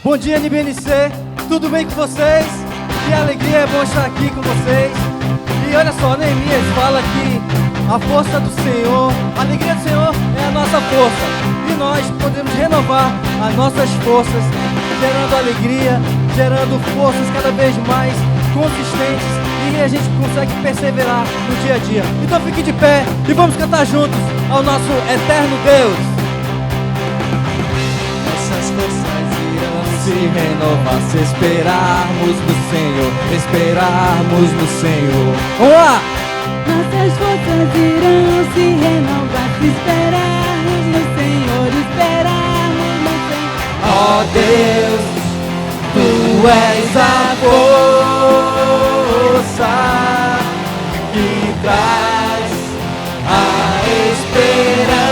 Bom dia, NBNC, tudo bem com vocês? Que alegria, é bom estar aqui com vocês. E olha só, Neemias fala que a força do Senhor, a alegria do Senhor é a nossa força. E nós podemos renovar as nossas forças, gerando alegria, gerando forças cada vez mais consistentes. E a gente consegue perseverar no dia a dia. Então fique de pé e vamos cantar juntos ao nosso eterno Deus. Nossas forças irão se renovar se esperarmos no Senhor, esperarmos no Senhor. Vamos lá! Nossas forças irão se renovar se esperarmos no Senhor, esperarmos no Senhor. Ó Deus, Tu és a força que traz a esperança.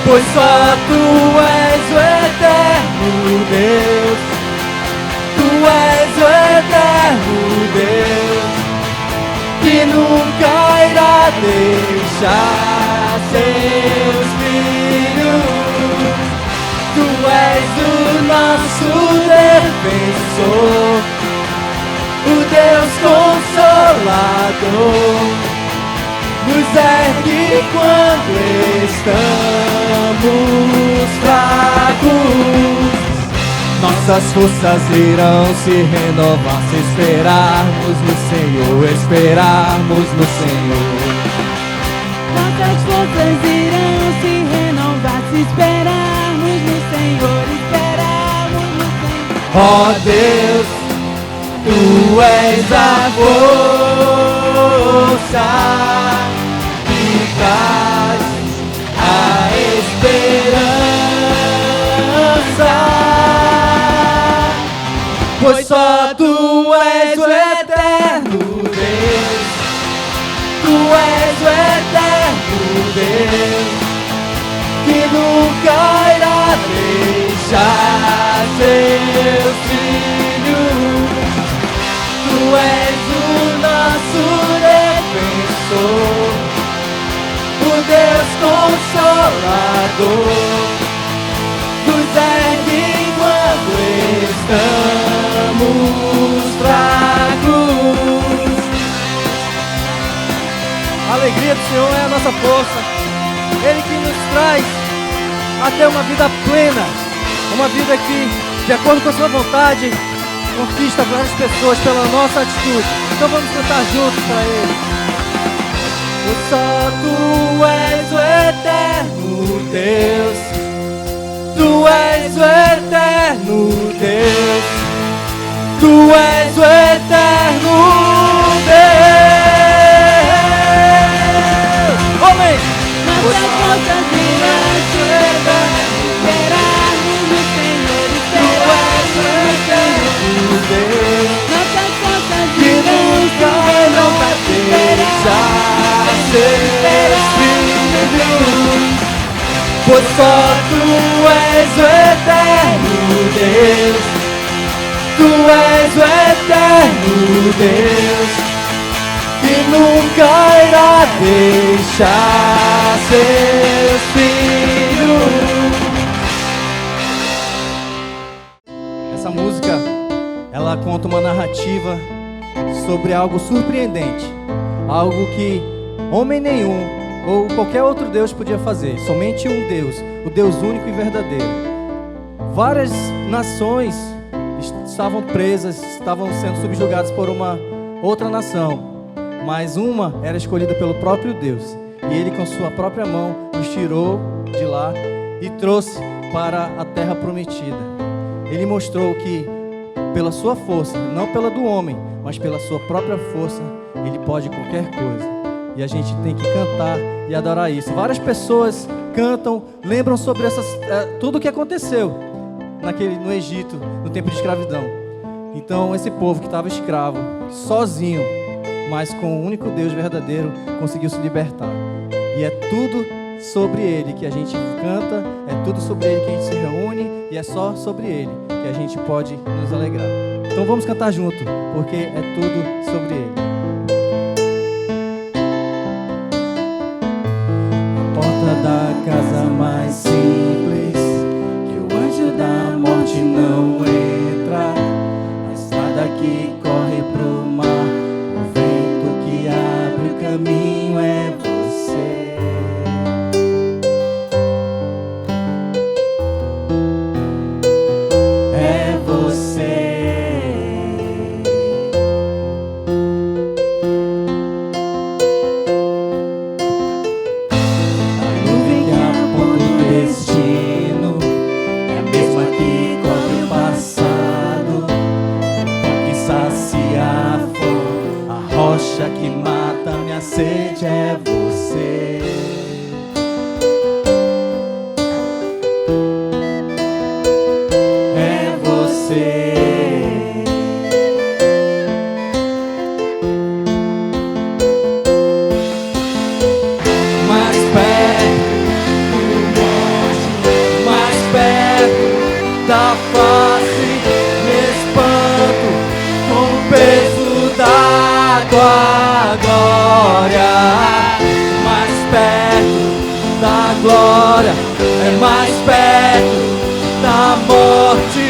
Pois só Tu és o eterno Deus, Tu és o eterno Deus, que nunca irá deixar seus filhos. Tu és o nosso defensor, o Deus Consolador, nos ergue quando estamos fracos. Nossas forças irão se renovar se esperarmos no Senhor, esperarmos no Senhor. Nossas forças irão se renovar se esperarmos no Senhor, esperarmos no Senhor. Ó Deus, Tu és a força que traz a esperança. Pois só Tu és o eterno Deus, Tu és o eterno Deus, que nunca irá deixar seus filhos. Tu és o nosso defensor, o Deus Consolador, nos ergue quando estamos fracos. A alegria do Senhor é a nossa força. Ele que nos traz até uma vida plena, uma vida que, de acordo com a sua vontade, conquista várias pessoas pela nossa atitude. Então vamos cantar juntos para Ele. Só Tu és o eterno Deus, Tu és o eterno Deus, Tu és o eterno Deus. Homem! Nossas forças irão se renovar se esperarmos no Senhor, esperarmos no Senhor. Deus, Nossas forças que irão se nunca renovar se deixar esperarmos seus filhos. Pois só Tu és o eterno Deus, Tu és o eterno Deus, que nunca irá deixar seus filhos. Essa música ela conta uma narrativa sobre algo surpreendente, algo que homem nenhum ou qualquer outro Deus podia fazer, somente um Deus, o Deus único e verdadeiro. Várias nações estavam presas, estavam sendo subjugadas por uma outra nação, mas uma era escolhida pelo próprio Deus, e Ele com sua própria mão os tirou de lá e trouxe para a terra prometida. Ele mostrou que pela sua força, não pela do homem, mas pela sua própria força, Ele pode qualquer coisa. E a gente tem que cantar e adorar isso. Várias pessoas cantam, lembram sobre tudo o que aconteceu no Egito, no tempo de escravidão. Então esse povo que estava escravo, sozinho, mas com o único Deus verdadeiro, conseguiu se libertar. E é tudo sobre Ele que a gente canta, é tudo sobre Ele que a gente se reúne, e é só sobre Ele que a gente pode nos alegrar. Então vamos cantar junto, porque é tudo sobre Ele. A porta da casa mais simples, que o anjo da morte não entra, a estrada que corre pro mar, o vento que abre o caminho é você. É você. A nuvem que aponta o destino é a mesma que cobre o passado, que sacia a fome, a rocha que mata minha sede é você. É você. Mais perto do monte, mais perto da face, me espanto com o peso da tua glória. Mais perto da glória, é mais perto da morte,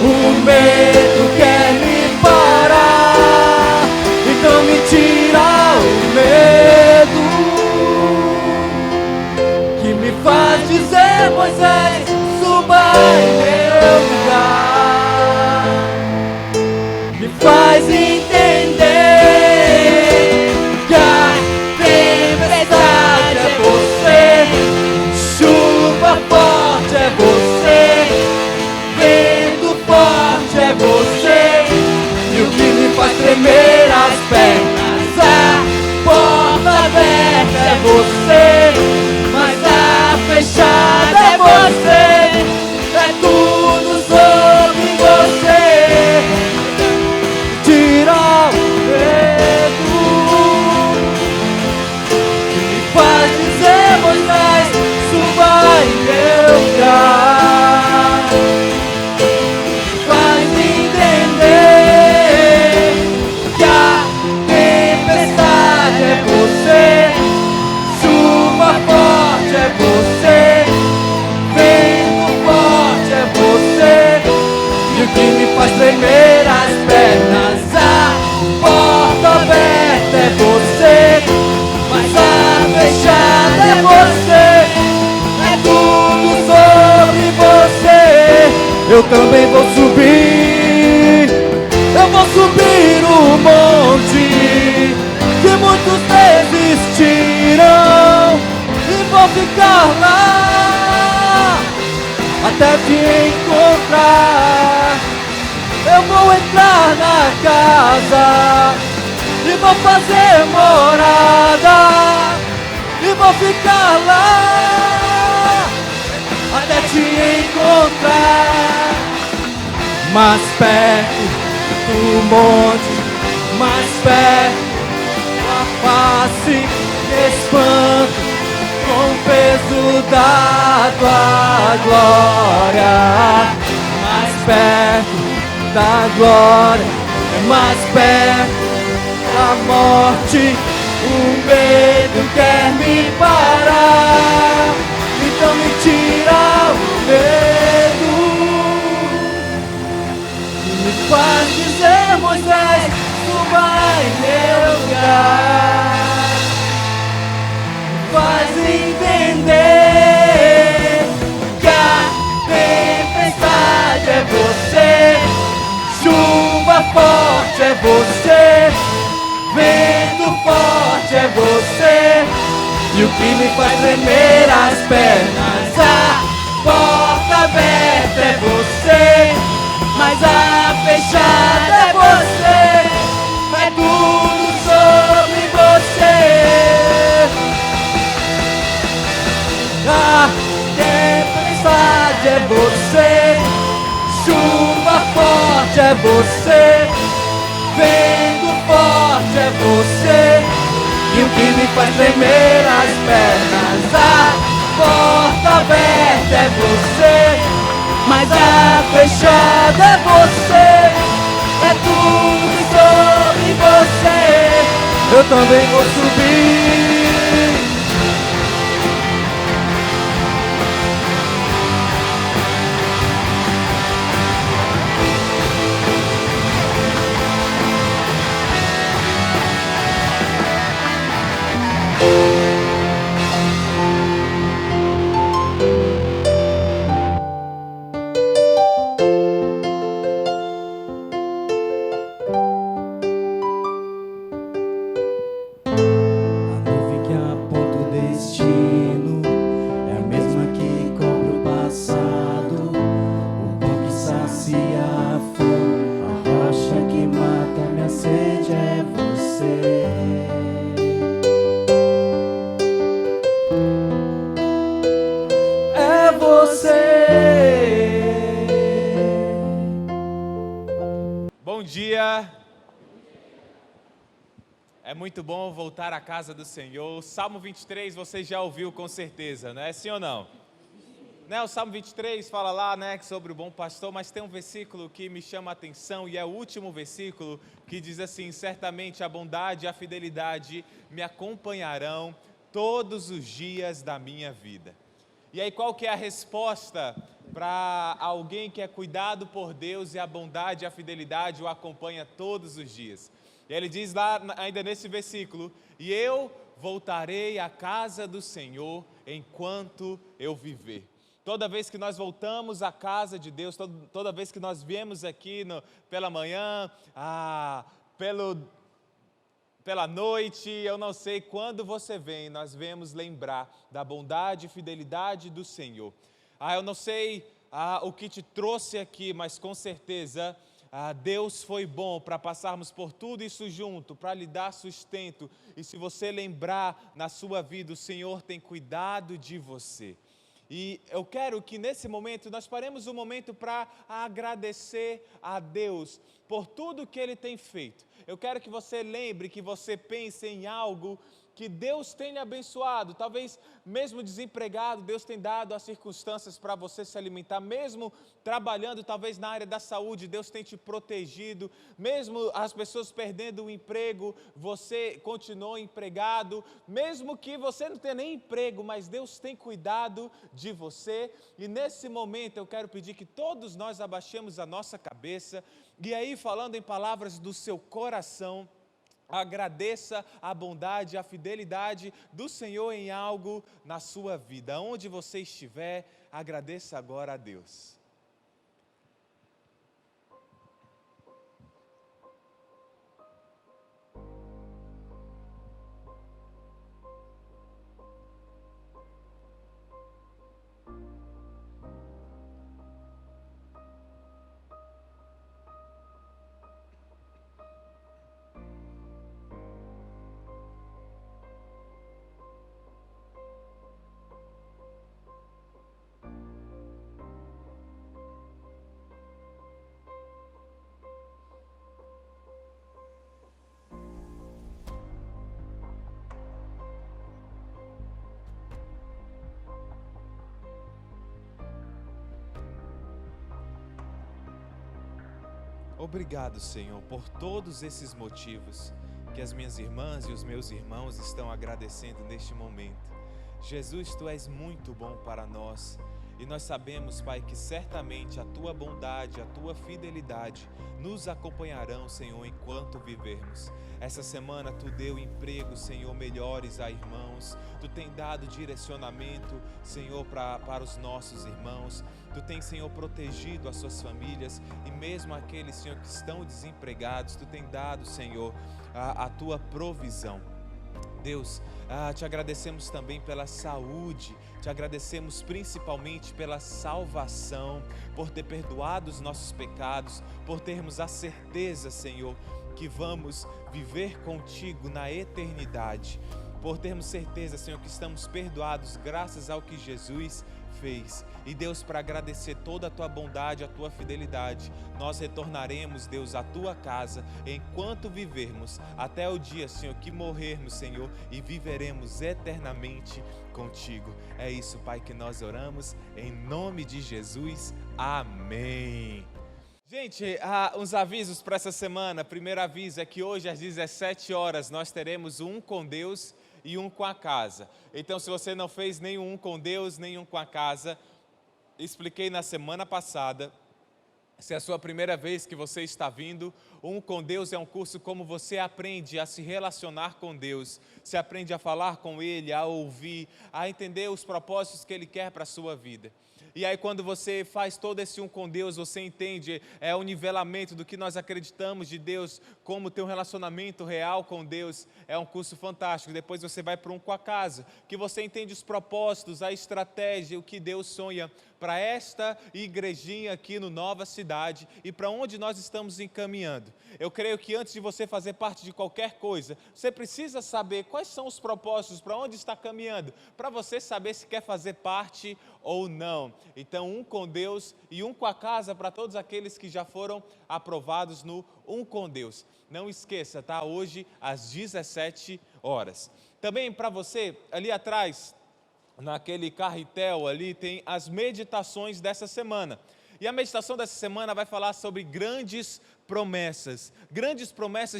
o medo quer me parar, então me tira o medo que me faz dizer: Moisés, suba em meu lugar, me faz entender que a tempestade é você, chuva forte é você, vento forte é você, e o que me faz tremer as pernas, a porta aberta é você, mas a fechada é você, é tudo sobre você. Tira o medo que me faz dizer: Moisés, suba em meu lugar, faz entender que a tempestade é você, chuva forte é você, vento forte é você, e o que me faz tremer as pernas, a porta aberta é você, mas a fechada é você, é tudo sobre você. Eu também vou subir, eu vou subir o monte que muitos desistiram, e vou ficar lá até te encontrar. Eu vou entrar na casa e vou fazer morada, e vou ficar lá até te encontrar. Mais perto do monte, mais perto da face, me espanto com o peso da tua glória. Mais perto da glória, é mais perto da morte, o medo quer me parar, então me tira o medo, me faz dizer, Moisés, suba em meu lugar. Faz entender que a tempestade é você, chuva forte é você, vento forte é você, e o que me faz tremer as pernas, a porta aberta é você, mas a fechada é você, é tudo sobre você. A tempestade é você, chuva forte é você, vento forte é você, e o que me faz tremer as pernas, a porta aberta é você, mas a fechada é você, é tudo sobre você. Eu também vou subir. É muito bom voltar à casa do Senhor. O Salmo 23 você já ouviu com certeza, não é? Sim ou não? Né? O Salmo 23 fala lá, né, sobre o bom pastor, mas tem um versículo que me chama a atenção e é o último versículo que diz assim: certamente a bondade e a fidelidade me acompanharão todos os dias da minha vida. E aí qual que é a resposta para alguém que é cuidado por Deus e a bondade e a fidelidade o acompanha todos os dias? E ele diz lá ainda nesse versículo: e eu voltarei à casa do Senhor enquanto eu viver. Toda vez que nós voltamos à casa de Deus, toda vez que nós viemos aqui pela manhã, pela noite, eu não sei quando você vem, nós viemos lembrar da bondade e fidelidade do Senhor. Eu não sei o que te trouxe aqui, mas com certeza Deus foi bom para passarmos por tudo isso junto, para lhe dar sustento. E se você lembrar na sua vida, o Senhor tem cuidado de você. E eu quero que nesse momento nós paremos um momento para agradecer a Deus por tudo que Ele tem feito. Eu quero que você lembre, que você pense em algo que Deus tem lhe abençoado. Talvez mesmo desempregado, Deus tem dado as circunstâncias para você se alimentar. Mesmo trabalhando, talvez na área da saúde, Deus tem te protegido. Mesmo as pessoas perdendo o emprego, você continuou empregado. Mesmo que você não tenha nem emprego, mas Deus tem cuidado de você. E nesse momento eu quero pedir que todos nós abaixemos a nossa cabeça e aí, falando em palavras do seu coração, agradeça a bondade e a fidelidade do Senhor em algo na sua vida. Onde você estiver, agradeça agora a Deus. Obrigado, Senhor, por todos esses motivos que as minhas irmãs e os meus irmãos estão agradecendo neste momento. Jesus, Tu és muito bom para nós E nós sabemos, Pai, que certamente a Tua bondade, a Tua fidelidade nos acompanharão, Senhor, enquanto vivermos. Essa semana Tu deu emprego, Senhor, melhores a irmãos. Tu tem dado direcionamento, Senhor, para os nossos irmãos. Tu tem, Senhor, protegido as suas famílias e mesmo aqueles, Senhor, que estão desempregados, Tu tem dado, Senhor, a Tua provisão. Deus, te agradecemos também pela saúde, te agradecemos principalmente pela salvação, por ter perdoado os nossos pecados, por termos a certeza, Senhor, que vamos viver contigo na eternidade, por termos certeza, Senhor, que estamos perdoados graças ao que Jesus fez. E Deus, para agradecer toda a Tua bondade, a Tua fidelidade, nós retornaremos, Deus, à Tua casa enquanto vivermos, até o dia, Senhor, que morrermos, Senhor, e viveremos eternamente contigo. É isso, Pai, que nós oramos, em nome de Jesus, amém. Gente, uns avisos para essa semana. Primeiro aviso é que hoje às 17 horas nós teremos um com Deus e um com a casa. Então, se você não fez nenhum com Deus, nenhum com a casa, expliquei na semana passada. Se é a sua primeira vez que você está vindo, um com Deus é um curso como você aprende a se relacionar com Deus, se aprende a falar com Ele, a ouvir, a entender os propósitos que Ele quer para a sua vida. E aí quando você faz todo esse um com Deus, você entende o nivelamento do que nós acreditamos de Deus, como ter um relacionamento real com Deus. É um curso fantástico. Depois você vai para um com a casa, que você entende os propósitos, a estratégia, o que Deus sonha para esta igrejinha aqui no Nova Cidade e para onde nós estamos encaminhando. Eu creio que antes de você fazer parte de qualquer coisa, você precisa saber quais são os propósitos, para onde está caminhando, para você saber se quer fazer parte ou não. Então, um com Deus e um com a casa para todos aqueles que já foram aprovados no um com Deus. Não esqueça, tá? Hoje às 17 horas. Também para você, ali atrás, naquele carretel ali, tem as meditações dessa semana. E a meditação dessa semana vai falar sobre grandes promessas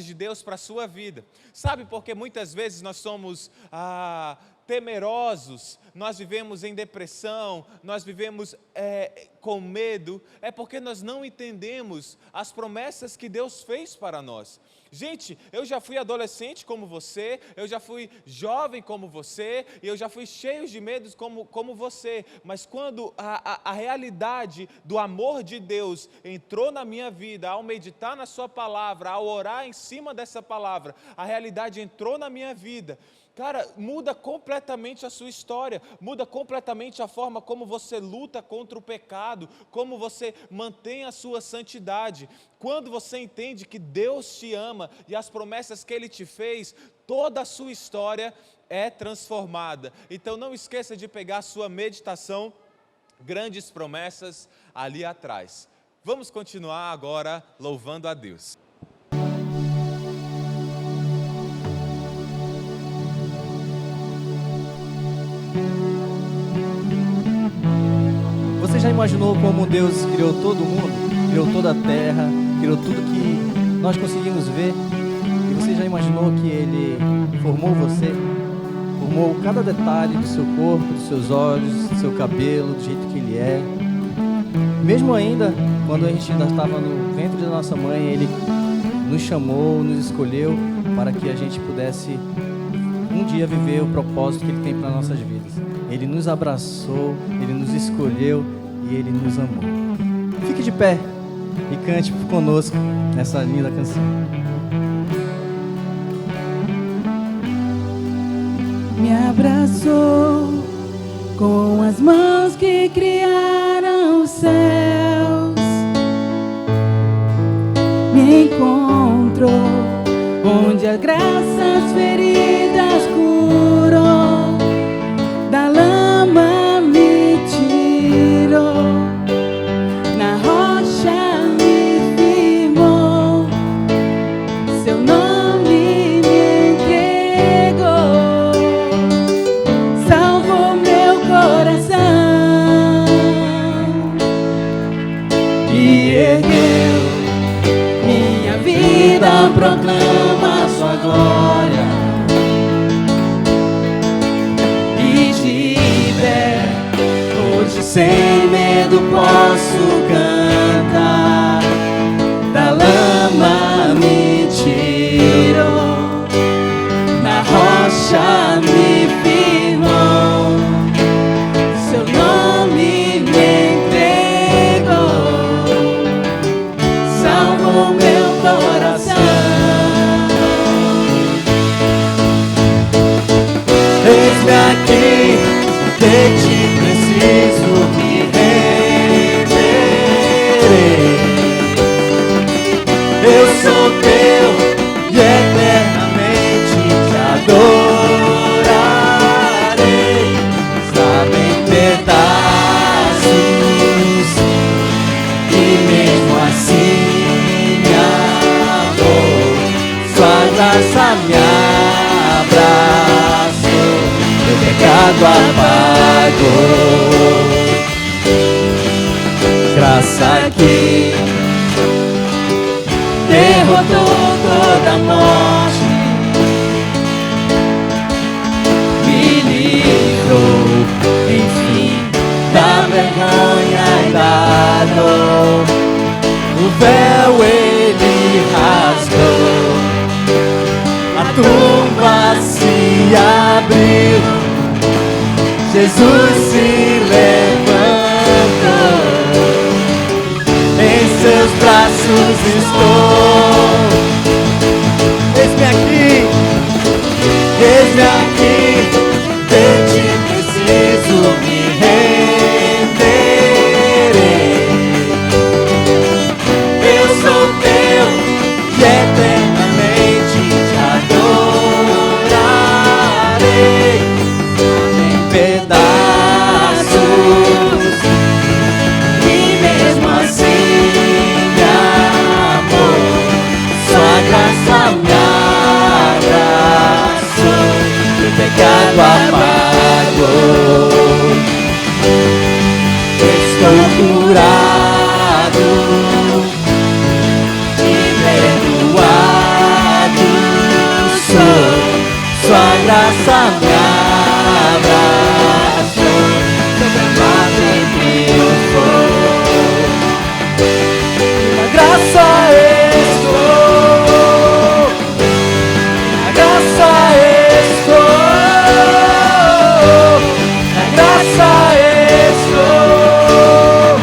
de Deus para a sua vida. Sabe, porque muitas vezes nós somos temerosos, nós vivemos em depressão, nós vivemos com medo, é porque nós não entendemos as promessas que Deus fez para nós. Gente, eu já fui adolescente como você, eu já fui jovem como você, e eu já fui cheio de medos como você, mas quando a realidade do amor de Deus entrou na minha vida, ao meditar na sua palavra, ao orar em cima dessa palavra, a realidade entrou na minha vida. Cara, muda completamente a sua história, muda completamente a forma como você luta contra o pecado, como você mantém a sua santidade. Quando você entende que Deus te ama e as promessas que Ele te fez, toda a sua história é transformada. Então não esqueça de pegar a sua meditação, grandes promessas, ali atrás. Vamos continuar agora louvando a Deus. Você já imaginou como Deus criou todo mundo? Criou toda a terra, criou tudo que nós conseguimos ver? E você já imaginou que Ele formou você? Formou cada detalhe do seu corpo, dos seus olhos, do seu cabelo, do jeito que Ele é. Mesmo ainda, quando a gente ainda estava no ventre da nossa mãe, Ele nos chamou, nos escolheu para que a gente pudesse um dia viver o propósito que Ele tem para nossas vidas. Ele nos abraçou, Ele nos escolheu e Ele nos amou. Fique de pé e cante conosco nessa linda canção. Me abraçou com as mãos que criaram os céus, me encontrou onde a graça as feridas curou, da lama me tirou, na rocha me firmou, seu nome me entregou, salvou meu coração, me ergueu, minha vida proclama a sua glória. sem medo posso cantar. Da lama me tirou, na rocha me firmou, seu nome me entregou, salvou meu coração. Eis-me aqui, de ti preciso me renderei. Eu sou teu e eternamente te adorarei. Estava em pedaços e mesmo assim me amou. Sua graça me abraçou, meu pecado apagou. Graça que derrotou toda a morte, me livrou, enfim, da vergonha e da dor. O véu ele rasgou, a tumba se abriu, Jesus se levantou, em seus braços estou. Eis-me aqui, de ti preciso me renderei. Eu sou teu e eternamente te adorarei. Em pedaços e mesmo assim me amou. Sua graça me abraçou, meu pecado apagou. Estou curado e perdoado sou. Sua graça me abraçou, meu pecado triunfou. Na graça estou, na graça estou, na graça estou,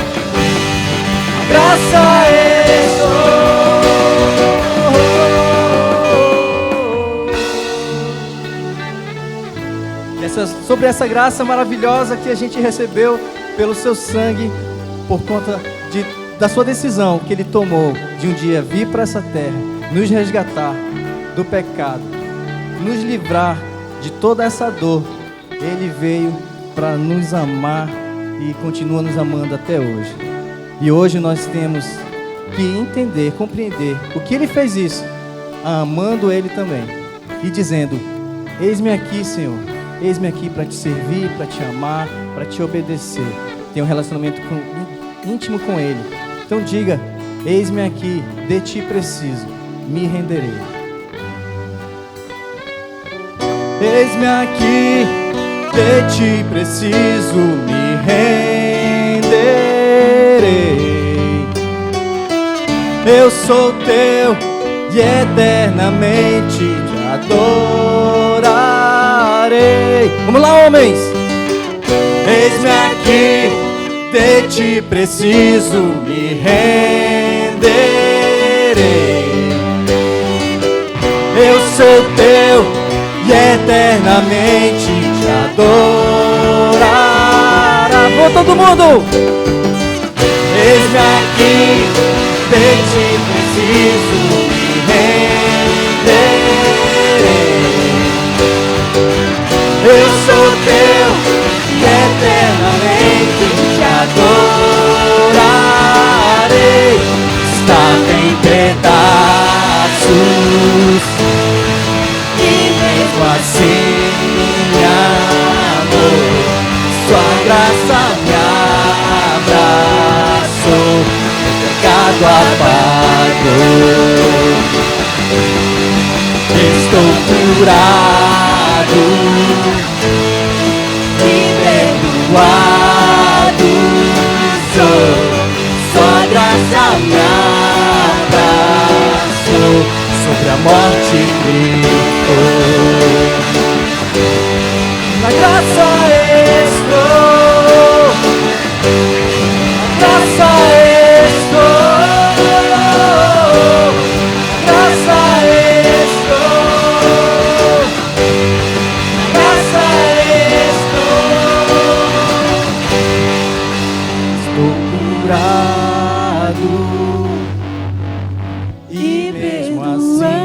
na graça estou. Sobre essa graça maravilhosa que a gente recebeu pelo seu sangue, por conta da sua decisão que ele tomou de um dia vir para essa terra, nos resgatar do pecado, nos livrar de toda essa dor. Ele veio para nos amar e continua nos amando até hoje. E hoje nós temos que entender, compreender o que ele fez isso, amando ele também e dizendo: eis-me aqui, Senhor, eis-me aqui para te servir, para te amar, para te obedecer. Tem um relacionamento íntimo com ele. Então diga: eis-me aqui, de ti preciso, me renderei. Eis-me aqui, de ti preciso, me renderei. Eu sou teu e eternamente te adorarei. Vamos lá, homens! Eis-me aqui, de ti preciso, me renderei. Eu sou teu e eternamente te adorarei. Vou todo mundo! Eis-me aqui, de ti preciso, me renderei. Eu sou teu e eternamente te adorarei. Estava em pedaços e mesmo assim me amou. Sua graça me abraçou, meu pecado apagou. sobre a morte Cristo. Na graça estou, na graça estou, na graça estou, na graça estou. Estou curado e mesmo assim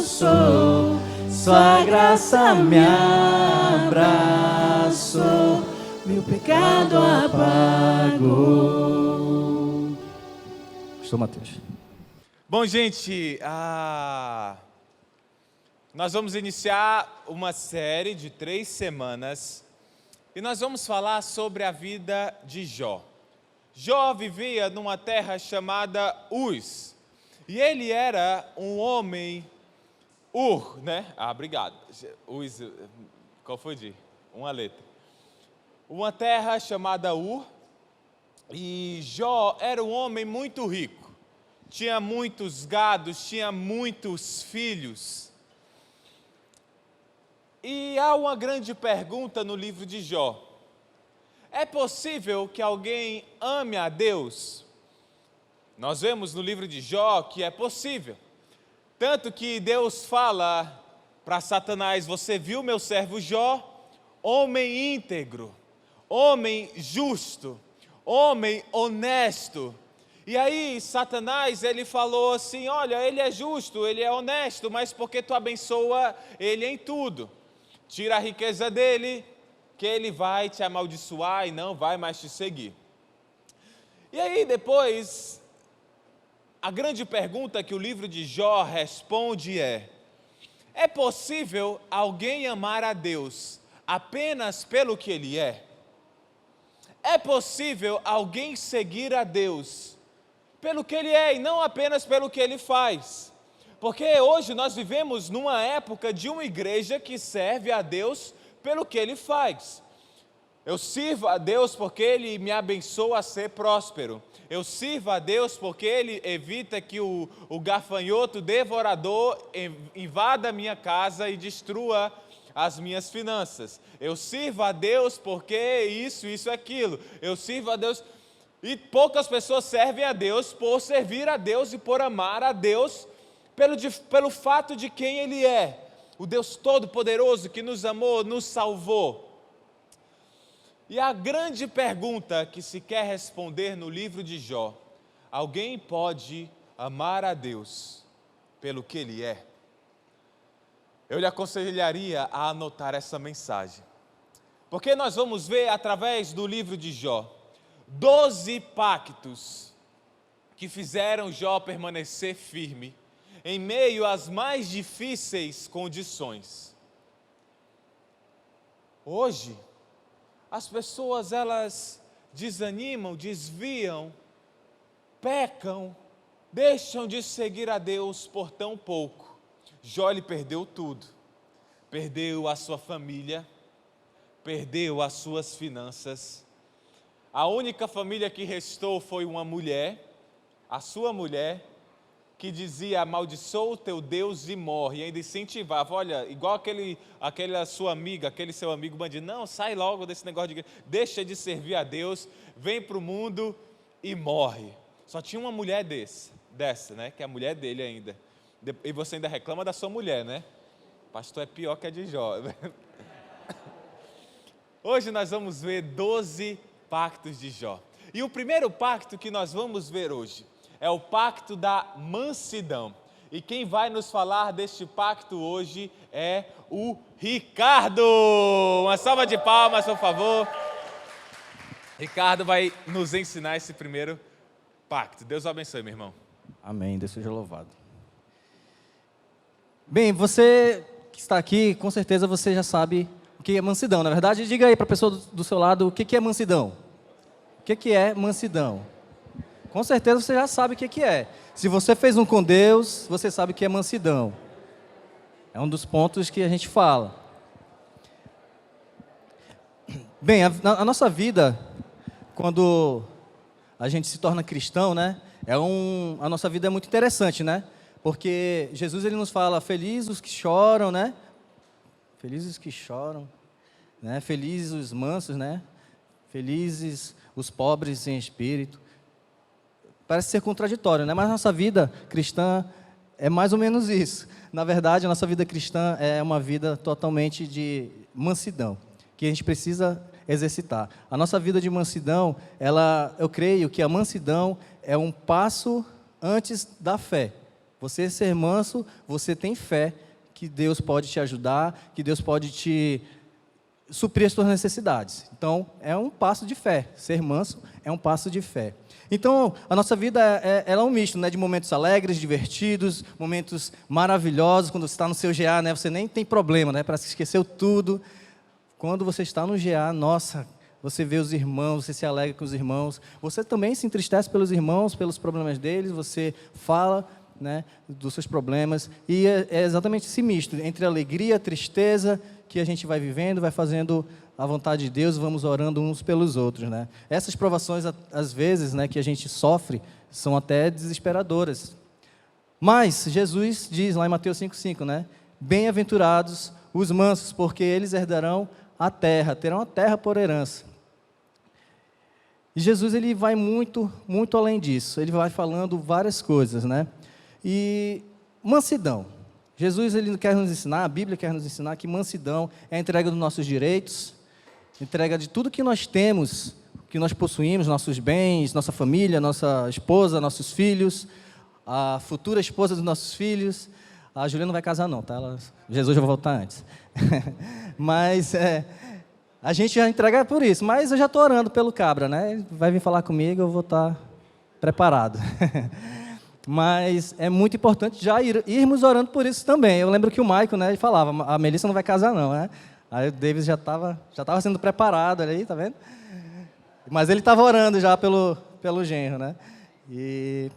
sou. Sua graça me abraçou, meu pecado apagou. Estou, Mateus. Bom, gente, nós vamos iniciar uma série de 3 semanas e nós vamos falar sobre a vida de Jó. Jó vivia numa terra chamada Uz e ele era um homem né? Obrigado. Uz, qual foi, Di? Uma letra. Uma terra chamada e Jó era um homem muito rico. Tinha muitos gados, tinha muitos filhos. E há uma grande pergunta no livro de Jó. É possível que alguém ame a Deus? Nós vemos no livro de Jó que é possível. Tanto que Deus fala para Satanás: você viu meu servo Jó? Homem íntegro, homem justo, homem honesto. E aí Satanás, ele falou assim: olha, ele é justo, ele é honesto, mas porque tu abençoa ele em tudo. Tira a riqueza dele, que ele vai te amaldiçoar e não vai mais te seguir. E aí depois, a grande pergunta que o livro de Jó responde é possível alguém amar a Deus apenas pelo que Ele é? É possível alguém seguir a Deus pelo que Ele é e não apenas pelo que Ele faz? Porque hoje nós vivemos numa época de uma igreja que serve a Deus pelo que Ele faz. Eu sirvo a Deus porque Ele me abençoa a ser próspero. Eu sirvo a Deus porque Ele evita que o gafanhoto devorador invada a minha casa e destrua as minhas finanças. Eu sirvo a Deus porque isso, aquilo. Eu sirvo a Deus. E poucas pessoas servem a Deus por servir a Deus e por amar a Deus pelo fato de quem Ele é. O Deus Todo-Poderoso que nos amou, nos salvou. E a grande pergunta que se quer responder no livro de Jó: alguém pode amar a Deus pelo que Ele é? Eu lhe aconselharia a anotar essa mensagem, porque nós vamos ver através do livro de Jó 12 pactos que fizeram Jó permanecer firme em meio às mais difíceis condições. Hoje, as pessoas, elas desanimam, desviam, pecam, deixam de seguir a Deus por tão pouco. Jó, ele perdeu tudo. Perdeu a sua família, perdeu as suas finanças. A única família que restou foi uma mulher, a sua mulher, que dizia: amaldiçoa o teu Deus e morre, e ainda incentivava, olha, igual aquela sua amiga, aquele seu amigo bandido: não, sai logo desse negócio de igreja, deixa de servir a Deus, vem para o mundo e morre. Só tinha uma mulher dessa, né, que é a mulher dele ainda, e você ainda reclama da sua mulher, né? Pastor é pior que a de Jó. Hoje nós vamos ver 12 pactos de Jó, e o primeiro pacto que nós vamos ver hoje é o pacto da mansidão. E quem vai nos falar deste pacto hoje é o Ricardo. Uma salva de palmas, por favor. Ricardo vai nos ensinar esse primeiro pacto. Deus o abençoe, meu irmão. Amém, Deus seja louvado. Bem, você que está aqui, com certeza você já sabe o que é mansidão. Na verdade, diga aí para a pessoa do seu lado o que é mansidão. O que é mansidão? Com certeza você já sabe o que é. Se você fez um com Deus, você sabe o que é mansidão. É um dos pontos que a gente fala. Bem, a nossa vida, quando a gente se torna cristão, né? A nossa vida é muito interessante, né? Porque Jesus ele nos fala, felizes os que choram, né? Felizes os que choram, né? Felizes os mansos, né? Felizes os pobres em espírito. Parece ser contraditório, né? Mas a nossa vida cristã é mais ou menos isso. Na verdade, a nossa vida cristã é uma vida totalmente de mansidão, que a gente precisa exercitar. A nossa vida de mansidão, eu creio que a mansidão é um passo antes da fé. Você ser manso, você tem fé que Deus pode te ajudar, que Deus pode te suprir as suas necessidades. Então, é um passo de fé. Ser manso é um passo de fé. Então, a nossa vida ela é um misto, né, de momentos alegres, divertidos, momentos maravilhosos. Quando você está no seu GA, né, você nem tem problema, né, para se esqueceu tudo. Quando você está no GA, nossa, você vê os irmãos, você se alegra com os irmãos. Você também se entristece pelos irmãos, pelos problemas deles. Você fala, né, dos seus problemas. E é exatamente esse misto entre alegria, tristeza, que a gente vai vivendo, vai fazendo a vontade de Deus, vamos orando uns pelos outros, né? Essas provações, às vezes, né, que a gente sofre, são até desesperadoras. Mas Jesus diz lá em Mateus 5,5, né? Bem-aventurados os mansos, porque eles herdarão a terra, terão a terra por herança. E Jesus ele vai muito, muito além disso. Ele vai falando várias coisas, né? E mansidão. Jesus ele quer nos ensinar, a Bíblia quer nos ensinar que mansidão é a entrega dos nossos direitos, entrega de tudo que nós temos, que nós possuímos, nossos bens, nossa família, nossa esposa, nossos filhos, a futura esposa dos nossos filhos. A Juliana não vai casar não, tá? Jesus já vai voltar antes. Mas a gente já entrega por isso, mas eu já estou orando pelo cabra, né? Ele vai vir falar comigo, eu vou estar preparado. Mas é muito importante já irmos orando por isso também. Eu lembro que o Michael, né, ele falava, a Melissa não vai casar não, né? Aí o Davis já estava sendo preparado ali, tá vendo? Mas ele estava orando já pelo genro, né? E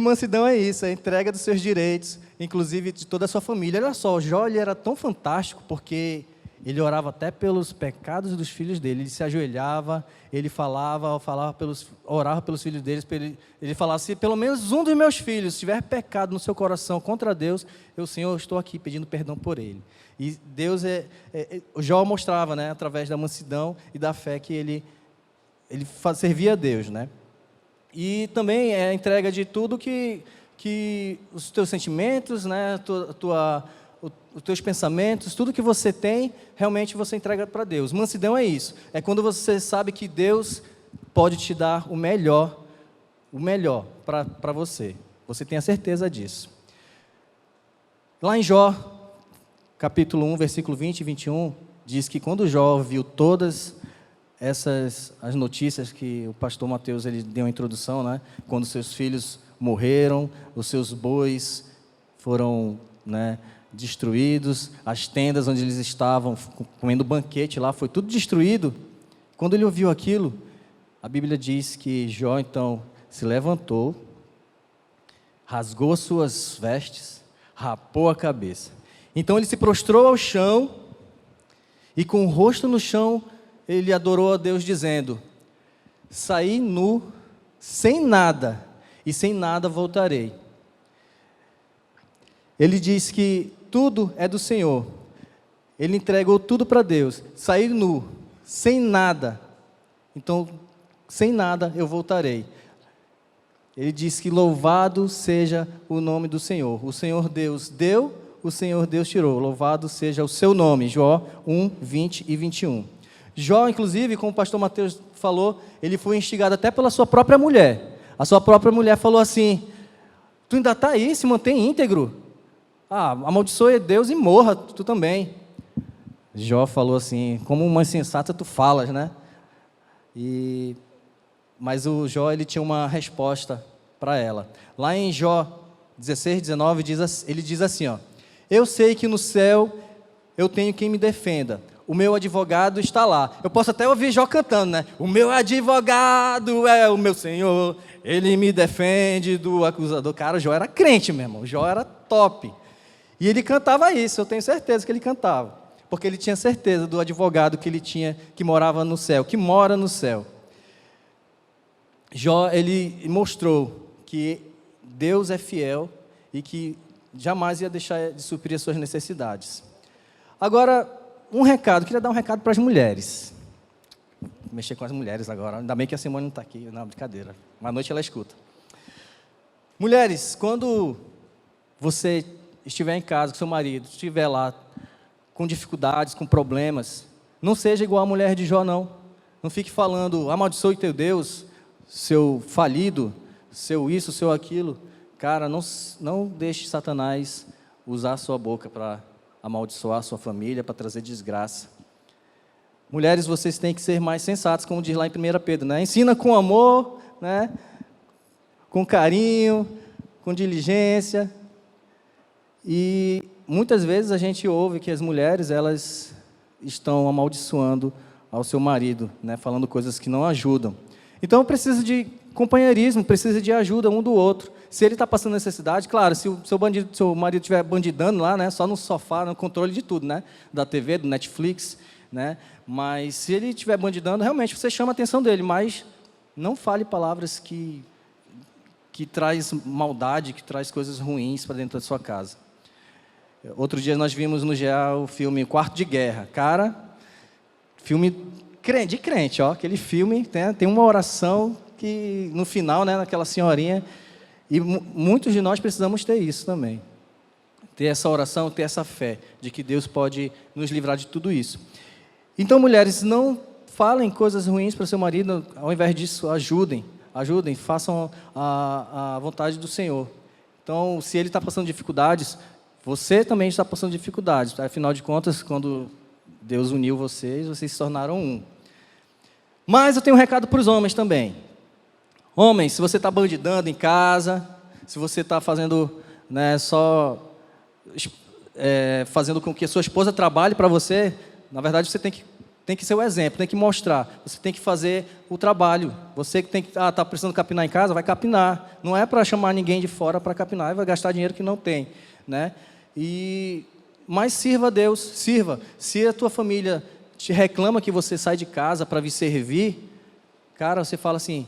mansidão é isso, é a entrega dos seus direitos, inclusive de toda a sua família. Olha só, o Jó ele era tão fantástico porque ele orava até pelos pecados dos filhos dele. Ele se ajoelhava, ele orava pelos filhos deles. Ele falava, se pelo menos um dos meus filhos tiver pecado no seu coração contra Deus, Senhor, eu estou aqui pedindo perdão por ele. E Deus, o Jó mostrava, né, através da mansidão e da fé que ele servia a Deus, né? E também é a entrega de tudo que os teus sentimentos, né, os teus pensamentos, tudo que você tem, realmente você entrega para Deus. Mansidão é isso. É quando você sabe que Deus pode te dar o melhor para você. Você tem a certeza disso. Lá em Jó, capítulo 1, versículo 20 e 21, diz que quando Jó viu todas as notícias que o pastor Mateus ele deu a introdução, né? Quando seus filhos morreram, os seus bois foram, né, destruídos, as tendas onde eles estavam comendo banquete lá, foi tudo destruído. Quando ele ouviu aquilo, a Bíblia diz que Jó então se levantou, rasgou as suas vestes, rapou a cabeça. Então ele se prostrou ao chão e com o rosto no chão ele adorou a Deus dizendo: saí nu, sem nada, e sem nada voltarei. Ele diz que tudo é do Senhor. Ele entregou tudo para Deus. Saí nu, sem nada. Então, sem nada eu voltarei. Ele diz que louvado seja o nome do Senhor. O Senhor Deus deu, o Senhor Deus tirou. Louvado seja o seu nome. Jó 1, 20 e 21. Jó, inclusive, como o pastor Mateus falou, ele foi instigado até pela sua própria mulher. A sua própria mulher falou assim: tu ainda está aí, se mantém íntegro. Amaldiçoe Deus e morra, tu também. Jó falou assim, como uma insensata tu falas, né? Mas o Jó, ele tinha uma resposta para ela. Lá em Jó 16, 19, ele diz assim, ó: eu sei que no céu eu tenho quem me defenda. O meu advogado está lá. Eu posso até ouvir Jó cantando, né? O meu advogado é o meu Senhor, ele me defende do acusador. Cara, o Jó era crente, meu irmão. O Jó era top. E ele cantava isso, eu tenho certeza que ele cantava. Porque ele tinha certeza do advogado que ele tinha, que morava no céu, que mora no céu. Jó, ele mostrou que Deus é fiel e que jamais ia deixar de suprir as suas necessidades. Agora, queria dar um recado para as mulheres. Vou mexer com as mulheres agora, ainda bem que a Simone não está aqui, não, brincadeira. Uma noite ela escuta. Mulheres, quando você estiver em casa com seu marido, estiver lá com dificuldades, com problemas, não seja igual a mulher de Jó, não. Não fique falando, amaldiçoe teu Deus, seu falido, seu isso, seu aquilo. Cara, não deixe Satanás usar a sua boca para amaldiçoar a sua família, para trazer desgraça. Mulheres, vocês têm que ser mais sensatas, como diz lá em 1 Pedro, né? Ensina com amor, né? Com carinho, com diligência. E muitas vezes a gente ouve que as mulheres, elas estão amaldiçoando ao seu marido, né? Falando coisas que não ajudam. Então precisa de companheirismo, precisa de ajuda um do outro. Se ele está passando necessidade, claro, se o seu marido estiver bandidando lá, né? Só no sofá, no controle de tudo, né? Da TV, do Netflix, né? Mas se ele estiver bandidando, realmente você chama a atenção dele, mas não fale palavras que traz maldade, que traz coisas ruins para dentro da sua casa. Outro dia nós vimos no GA o filme Quarto de Guerra. Cara, filme de crente, ó. Aquele filme tem uma oração que no final, né, naquela senhorinha, e muitos de nós precisamos ter isso também. Ter essa oração, ter essa fé de que Deus pode nos livrar de tudo isso. Então, mulheres, não falem coisas ruins para seu marido, ao invés disso, ajudem, façam a vontade do Senhor. Então, se ele está passando dificuldades, você também está passando dificuldades. Afinal de contas, quando Deus uniu vocês se tornaram um. Mas eu tenho um recado para os homens também. Homens, se você está bandidando em casa, se você está fazendo, né, fazendo com que a sua esposa trabalhe para você, na verdade você tem que ser o exemplo, tem que mostrar, você tem que fazer o trabalho. Você que tem que, está precisando capinar em casa, vai capinar. Não é para chamar ninguém de fora para capinar e vai gastar dinheiro que não tem, né? Mas sirva a Deus, sirva. Se a tua família te reclama que você sai de casa para vir servir, cara, você fala assim,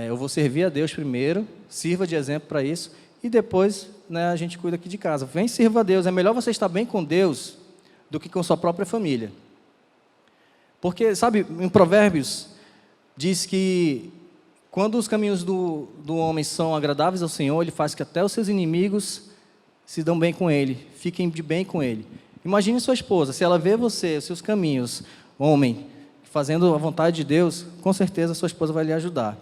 eu vou servir a Deus primeiro, sirva de exemplo para isso, e depois, né, a gente cuida aqui de casa. Vem, sirva a Deus. É melhor você estar bem com Deus do que com sua própria família. Porque, sabe, em Provérbios, diz que quando os caminhos do homem são agradáveis ao Senhor, Ele faz que até os seus inimigos se dão bem com Ele, fiquem de bem com Ele. Imagine sua esposa, se ela vê você, os seus caminhos, homem, fazendo a vontade de Deus, com certeza sua esposa vai lhe ajudar.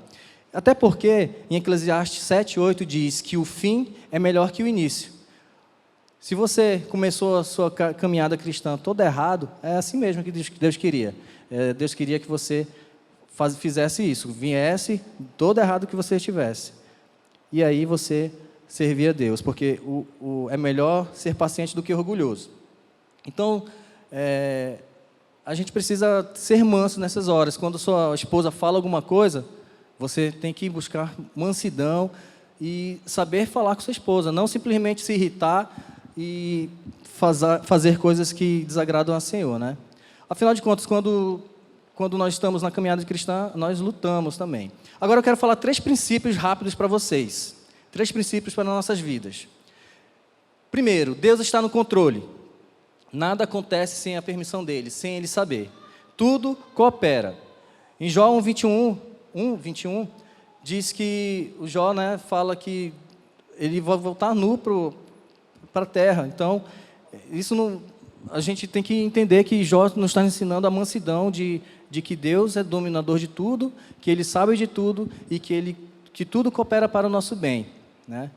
Até porque, em Eclesiastes 7:8 diz que o fim é melhor que o início. Se você começou a sua caminhada cristã toda errado, é assim mesmo que Deus queria. Deus queria que você fizesse isso, viesse todo errado que você estivesse. E aí você servia a Deus, porque é melhor ser paciente do que orgulhoso. Então, a gente precisa ser manso nessas horas. Quando sua esposa fala alguma coisa, você tem que buscar mansidão e saber falar com sua esposa, não simplesmente se irritar e fazer coisas que desagradam ao Senhor, né? Afinal de contas, quando nós estamos na caminhada cristã, nós lutamos também. Agora eu quero falar 3 princípios rápidos para vocês. 3 princípios para nossas vidas. Primeiro, Deus está no controle. Nada acontece sem a permissão dEle, sem Ele saber. Tudo coopera. Em Jó 1:21, diz que o Jó, né, fala que ele vai voltar nu para a terra. Então, a gente tem que entender que Jó nos está ensinando a mansidão de que Deus é dominador de tudo, que Ele sabe de tudo e que tudo coopera para o nosso bem, né?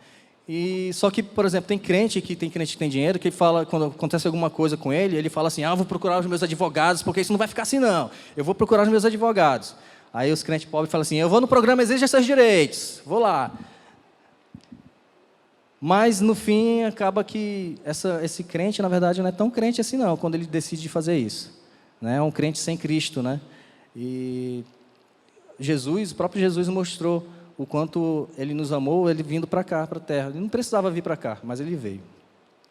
E só que, por exemplo, tem crente que tem dinheiro, que ele fala, quando acontece alguma coisa com ele fala assim, eu vou procurar os meus advogados, porque isso não vai ficar assim não, eu vou procurar os meus advogados. Aí os crentes pobres falam assim, eu vou no programa Exija Seus Direitos, vou lá. Mas no fim acaba que esse crente, na verdade, não é tão crente assim não, quando ele decide fazer isso, né? É um crente sem Cristo, né? E o próprio Jesus mostrou o quanto Ele nos amou, Ele vindo para cá, para a terra. Ele não precisava vir para cá, mas Ele veio.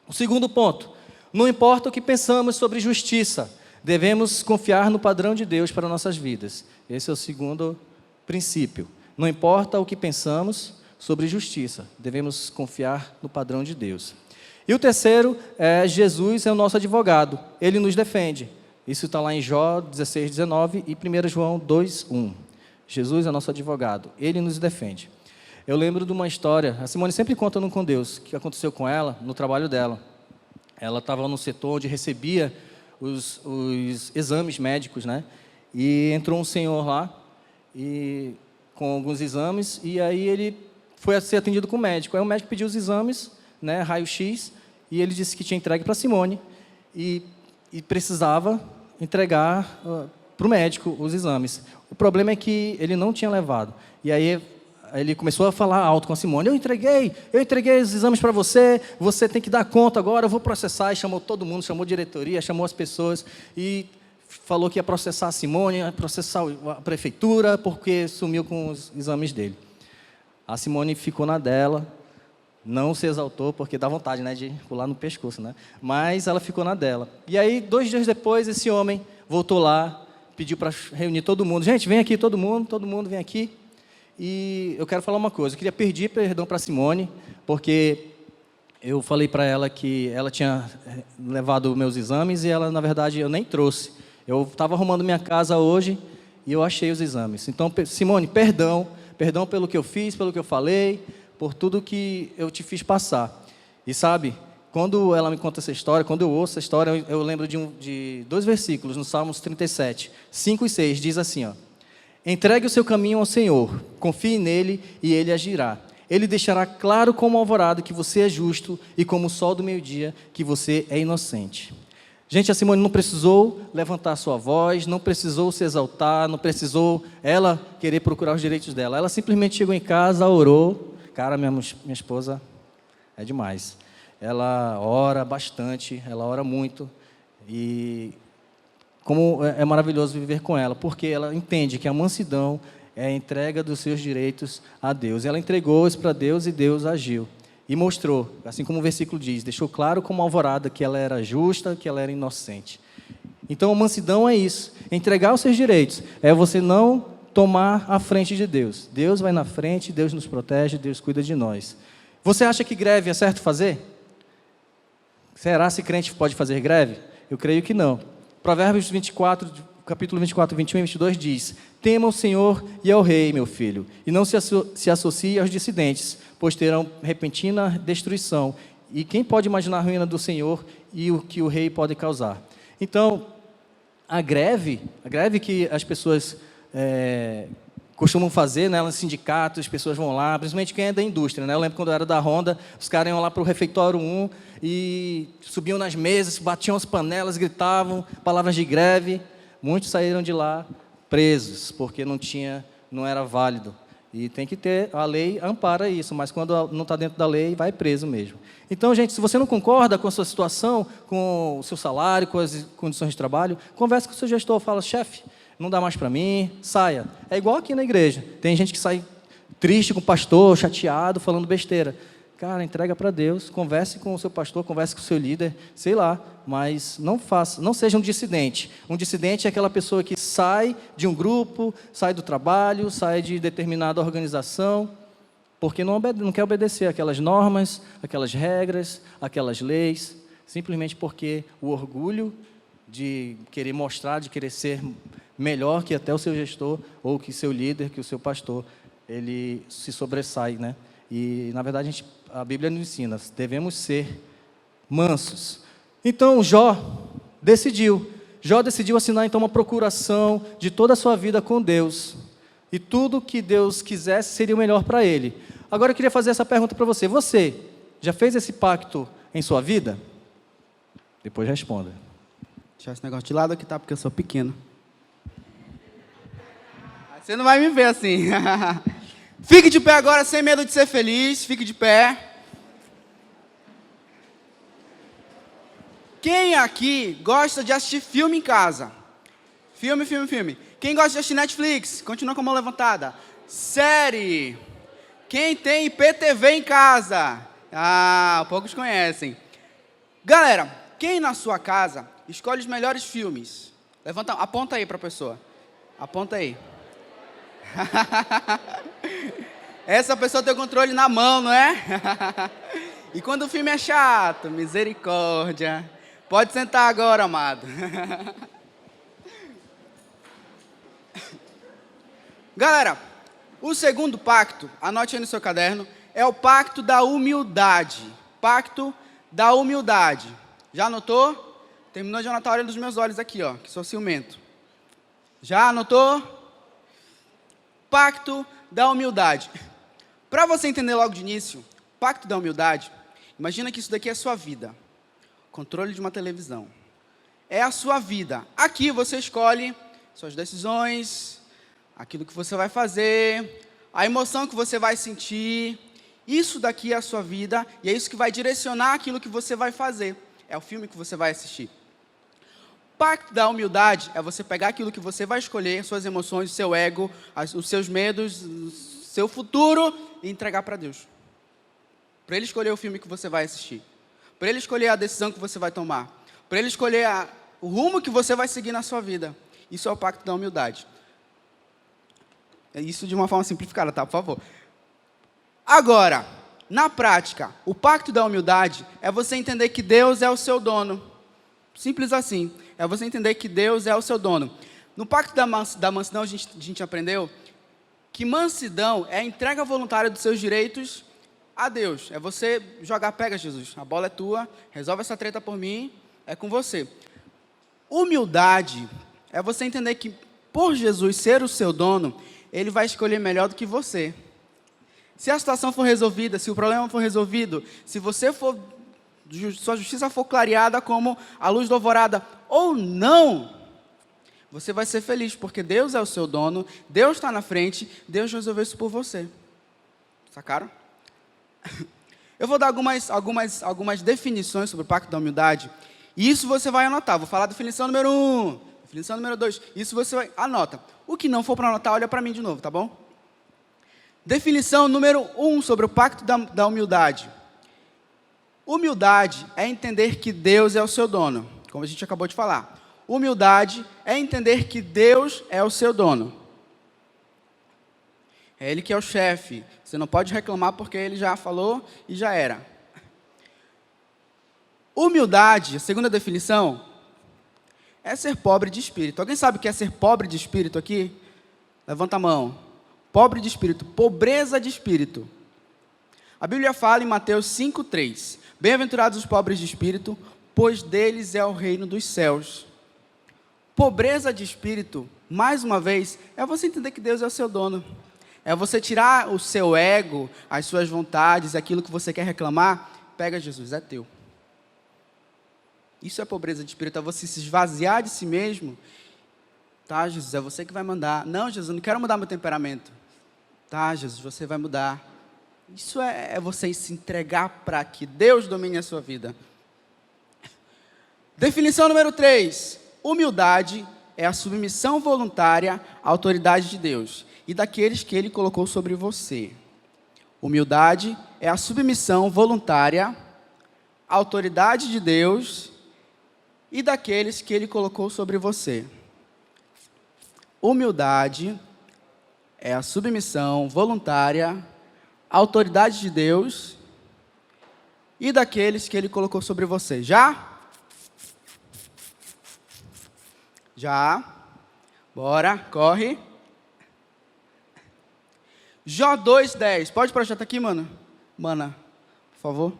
O segundo ponto, não importa o que pensamos sobre justiça, devemos confiar no padrão de Deus para nossas vidas. Esse é o segundo princípio. Não importa o que pensamos sobre justiça, devemos confiar no padrão de Deus. E o terceiro é Jesus é o nosso advogado, ele nos defende. Isso está lá em Jó 16, 19 e 1 João 2, 1. Jesus é nosso advogado, ele nos defende. Eu lembro de uma história, a Simone sempre conta no Com Deus, que aconteceu com ela, no trabalho dela. Ela estava no setor onde recebia os exames médicos, né? E entrou um senhor lá, com alguns exames, e aí ele foi a ser atendido com o médico. Aí o médico pediu os exames, né, raio-x, e ele disse que tinha entregue para Simone, e precisava entregar para o médico os exames. O problema é que ele não tinha levado. E aí ele começou a falar alto com a Simone: eu entreguei os exames para você, você tem que dar conta agora, eu vou processar. E chamou todo mundo, chamou a diretoria, chamou as pessoas, e falou que ia processar a Simone, ia processar a prefeitura, porque sumiu com os exames dele. A Simone ficou na dela, não se exaltou, porque dá vontade, né, de pular no pescoço, né? Mas ela ficou na dela. E aí, 2 dias depois, esse homem voltou lá, pediu para reunir todo mundo. Gente, vem aqui todo mundo vem aqui. E eu quero falar uma coisa, eu queria pedir perdão para a Simone, porque eu falei para ela que ela tinha levado meus exames e ela, na verdade, eu nem trouxe. Eu estava arrumando minha casa hoje e eu achei os exames. Então, Simone, perdão pelo que eu fiz, pelo que eu falei, por tudo que eu te fiz passar. E sabe, quando ela me conta essa história, quando eu ouço essa história, eu lembro de 2 versículos, no Salmos 37, 5 e 6, diz assim, ó: entregue o seu caminho ao Senhor, confie nele e ele agirá. Ele deixará claro como a alvorada que você é justo e como o sol do meio-dia que você é inocente. Gente, a Simone não precisou levantar a sua voz, não precisou se exaltar, não precisou ela querer procurar os direitos dela. Ela simplesmente chegou em casa, orou. Cara, minha esposa é demais. Ela ora bastante, ela ora muito. E como é maravilhoso viver com ela, porque ela entende que a mansidão é a entrega dos seus direitos a Deus. Ela entregou isso para Deus e Deus agiu. E mostrou, assim como o versículo diz, deixou claro como a alvorada que ela era justa, que ela era inocente. Então a mansidão é isso, entregar os seus direitos, é você não tomar a frente de Deus. Deus vai na frente, Deus nos protege, Deus cuida de nós. Você acha que greve é certo fazer? Será se crente pode fazer greve? Eu creio que não. Provérbios 24, capítulo 24, 21 e 22 diz: tema o Senhor e ao rei, meu filho, e não se associe aos dissidentes, pois terão repentina destruição. E quem pode imaginar a ruína do Senhor e o que o rei pode causar? Então, a greve que as pessoas costumam fazer, né, nos sindicatos, as pessoas vão lá, principalmente quem é da indústria, né? Eu lembro quando eu era da Honda, os caras iam lá para o refeitório 1 e subiam nas mesas, batiam as panelas, gritavam palavras de greve. Muitos saíram de lá presos, porque não era válido. E tem que ter, a lei ampara isso, mas quando não está dentro da lei, vai preso mesmo. Então, gente, se você não concorda com a sua situação, com o seu salário, com as condições de trabalho, converse com o seu gestor, fala: chefe, não dá mais para mim, saia. É igual aqui na igreja, tem gente que sai triste com o pastor, chateado, falando besteira. Cara, entrega para Deus, converse com o seu pastor, converse com o seu líder, sei lá, mas não seja um dissidente. Um dissidente é aquela pessoa que sai de um grupo, sai do trabalho, sai de determinada organização, porque não quer obedecer aquelas normas, aquelas regras, aquelas leis, simplesmente porque o orgulho de querer mostrar, de querer ser melhor que até o seu gestor, ou que seu líder, que o seu pastor, ele se sobressai, né? E, na verdade, a Bíblia nos ensina, devemos ser mansos. Então, Jó decidiu assinar, então, uma procuração de toda a sua vida com Deus. E tudo que Deus quisesse seria o melhor para ele. Agora, eu queria fazer essa pergunta para você. Você já fez esse pacto em sua vida? Depois responda. Deixa esse negócio de lado aqui, tá? Porque eu sou pequeno. Você não vai me ver assim. Fique de pé agora, sem medo de ser feliz. Fique de pé. Quem aqui gosta de assistir filme em casa? Filme. Quem gosta de assistir Netflix? Continua com a mão levantada. Série. Quem tem IPTV em casa? Poucos conhecem. Galera, quem na sua casa escolhe os melhores filmes? Aponta aí para a pessoa. Aponta aí. Essa pessoa tem o controle na mão, não é? E quando o filme é chato, misericórdia. Pode sentar agora, amado. Galera, o segundo pacto, anote aí no seu caderno, é o pacto da humildade. Pacto da humildade. Já anotou? Terminou de anotar, olha nos meus olhos aqui, ó, que sou ciumento. Já anotou? Pacto da humildade. Para você entender logo de início, pacto da humildade, imagina que isso daqui é a sua vida. Controle de uma televisão. É a sua vida. Aqui você escolhe suas decisões, aquilo que você vai fazer, a emoção que você vai sentir. Isso daqui é a sua vida e é isso que vai direcionar aquilo que você vai fazer. É o filme que você vai assistir. Pacto da humildade é você pegar aquilo que você vai escolher, suas emoções, o seu ego, os seus medos, o seu futuro e entregar para Deus. Para Ele escolher o filme que você vai assistir. Para Ele escolher a decisão que você vai tomar. Para Ele escolher o rumo que você vai seguir na sua vida. Isso é o pacto da humildade. É isso de uma forma simplificada, tá? Por favor. Agora, na prática, o pacto da humildade é você entender que Deus é o seu dono. Simples assim. É você entender que Deus é o seu dono. No pacto da mansidão, a gente aprendeu que mansidão é a entrega voluntária dos seus direitos a Deus. É você jogar, pega Jesus, a bola é tua, resolve essa treta por mim, é com você. Humildade é você entender que por Jesus ser o seu dono, Ele vai escolher melhor do que você. Se a situação for resolvida, se o problema for resolvido, se você for, sua justiça for clareada como a luz da alvorada ou não, você vai ser feliz, porque Deus é o seu dono, Deus está na frente, Deus resolveu isso por você. Sacaram? Eu vou dar algumas definições sobre o pacto da humildade, e isso você vai anotar. Vou falar a definição número 1, definição número 2, isso você vai, anota. O que não for para anotar, olha para mim de novo, tá bom? Definição número 1 sobre o pacto da humildade. Humildade é entender que Deus é o seu dono, como a gente acabou de falar. Humildade é entender que Deus é o seu dono. É Ele que é o chefe. Você não pode reclamar porque Ele já falou e já era. Humildade, a segunda definição, é ser pobre de espírito. Alguém sabe o que é ser pobre de espírito aqui? Levanta a mão. Pobre de espírito, pobreza de espírito. A Bíblia fala em Mateus 5:3. Bem-aventurados os pobres de espírito, pois deles é o reino dos céus. Pobreza de espírito, mais uma vez, é você entender que Deus é o seu dono. É você tirar o seu ego, as suas vontades, aquilo que você quer reclamar, pega Jesus, é teu. Isso é pobreza de espírito, é você se esvaziar de si mesmo. Tá, Jesus, é você que vai mandar. Não, Jesus, eu não quero mudar meu temperamento. Tá, Jesus, você vai mudar. Isso é você se entregar para que Deus domine a sua vida. Definição número 3. Humildade é a submissão voluntária à autoridade de Deus e daqueles que Ele colocou sobre você. Humildade é a submissão voluntária à autoridade de Deus e daqueles que Ele colocou sobre você. Humildade é a submissão voluntária à autoridade de Deus e daqueles que Ele colocou sobre você. Já? Bora, corre. Jó 2:10. Pode projetar aqui, mano? Mana, por favor.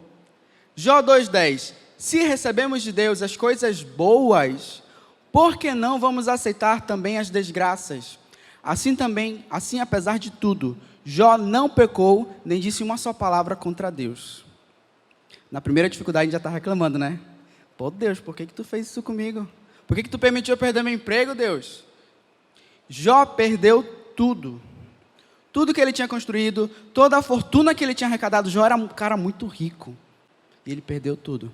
Jó 2:10. Se recebemos de Deus as coisas boas, por que não vamos aceitar também as desgraças? Assim, apesar de tudo, Jó não pecou, nem disse uma só palavra contra Deus. Na primeira dificuldade a gente já está reclamando, né? Pô, Deus, por que tu fez isso comigo? Por que tu permitiu eu perder meu emprego, Deus? Jó perdeu tudo. Tudo que ele tinha construído, toda a fortuna que ele tinha arrecadado. Jó era um cara muito rico. E ele perdeu tudo.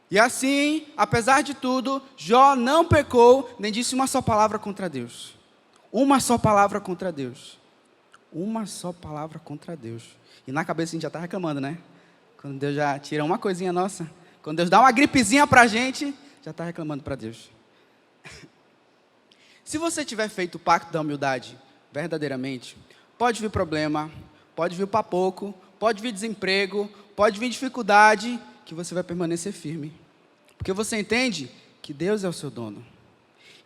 E assim, apesar de tudo, Jó não pecou, nem disse uma só palavra contra Deus. Uma só palavra contra Deus. Uma só palavra contra Deus. E na cabeça a gente já está reclamando, né? Quando Deus já tira uma coisinha nossa. Quando Deus dá uma gripezinha para a gente, já está reclamando para Deus. Se você tiver feito o pacto da humildade verdadeiramente, pode vir problema, pode vir papoco, pode vir desemprego, pode vir dificuldade, que você vai permanecer firme. Porque você entende que Deus é o seu dono.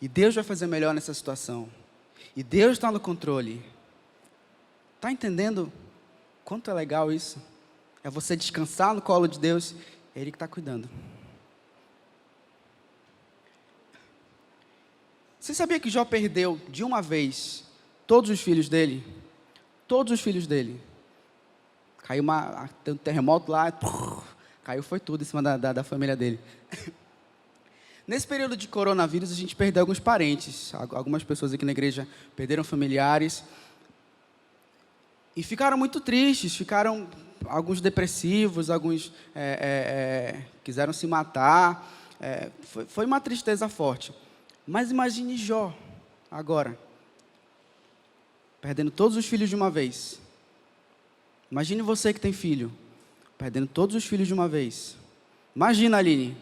E Deus vai fazer melhor nessa situação. E Deus está no controle. Está entendendo quanto é legal isso? É você descansar no colo de Deus, é Ele que está cuidando. Você sabia que Jó perdeu de uma vez todos os filhos dele? Todos os filhos dele. Caiu um terremoto lá, caiu foi tudo em cima da família dele. Nesse período de coronavírus, a gente perdeu alguns parentes. Algumas pessoas aqui na igreja perderam familiares. E ficaram muito tristes, ficaram alguns depressivos, alguns quiseram se matar. Foi uma tristeza forte. Mas imagine Jó, agora, perdendo todos os filhos de uma vez. Imagine você que tem filho, perdendo todos os filhos de uma vez. Imagina, Aline,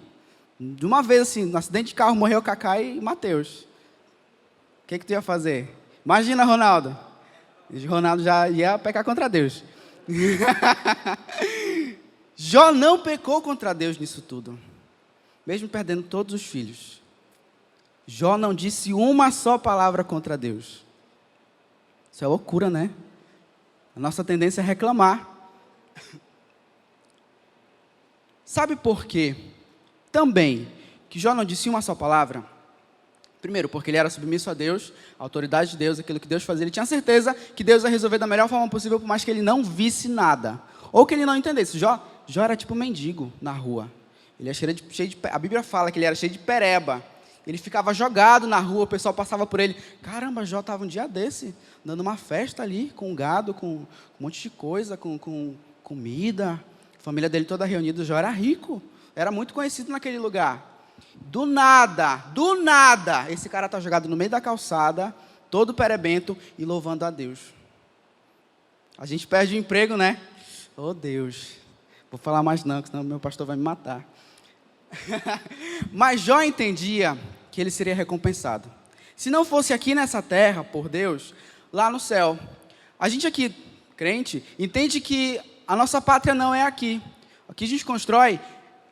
de uma vez assim, no acidente de carro, morreu Cacá e Mateus. O que tu ia fazer? Imagina, Ronaldo. Ronaldo já ia pecar contra Deus. Jó não pecou contra Deus nisso tudo, mesmo perdendo todos os filhos. Jó não disse uma só palavra contra Deus. Isso é loucura, né? A nossa tendência é reclamar. Sabe por quê? Também, que Jó não disse uma só palavra. Primeiro, porque ele era submisso a Deus, a autoridade de Deus, aquilo que Deus fazia. Ele tinha certeza que Deus ia resolver da melhor forma possível, por mais que ele não visse nada. Ou que ele não entendesse. Jó era tipo um mendigo na rua. Ele era a Bíblia fala que ele era cheio de pereba. Ele ficava jogado na rua, o pessoal passava por ele. Caramba, Jó estava um dia desse, dando uma festa ali, com gado, com um monte de coisa, com comida. A família dele toda reunida. Jó era rico, era muito conhecido naquele lugar. Do nada, esse cara está jogado no meio da calçada, todo perebento e louvando a Deus. A gente perde o emprego, né? Oh, Deus. Vou falar mais não, senão meu pastor vai me matar. Mas Jó entendia que ele seria recompensado. Se não fosse aqui nessa terra, por Deus, lá no céu. A gente aqui, crente, entende que a nossa pátria não é aqui. Aqui a gente constrói,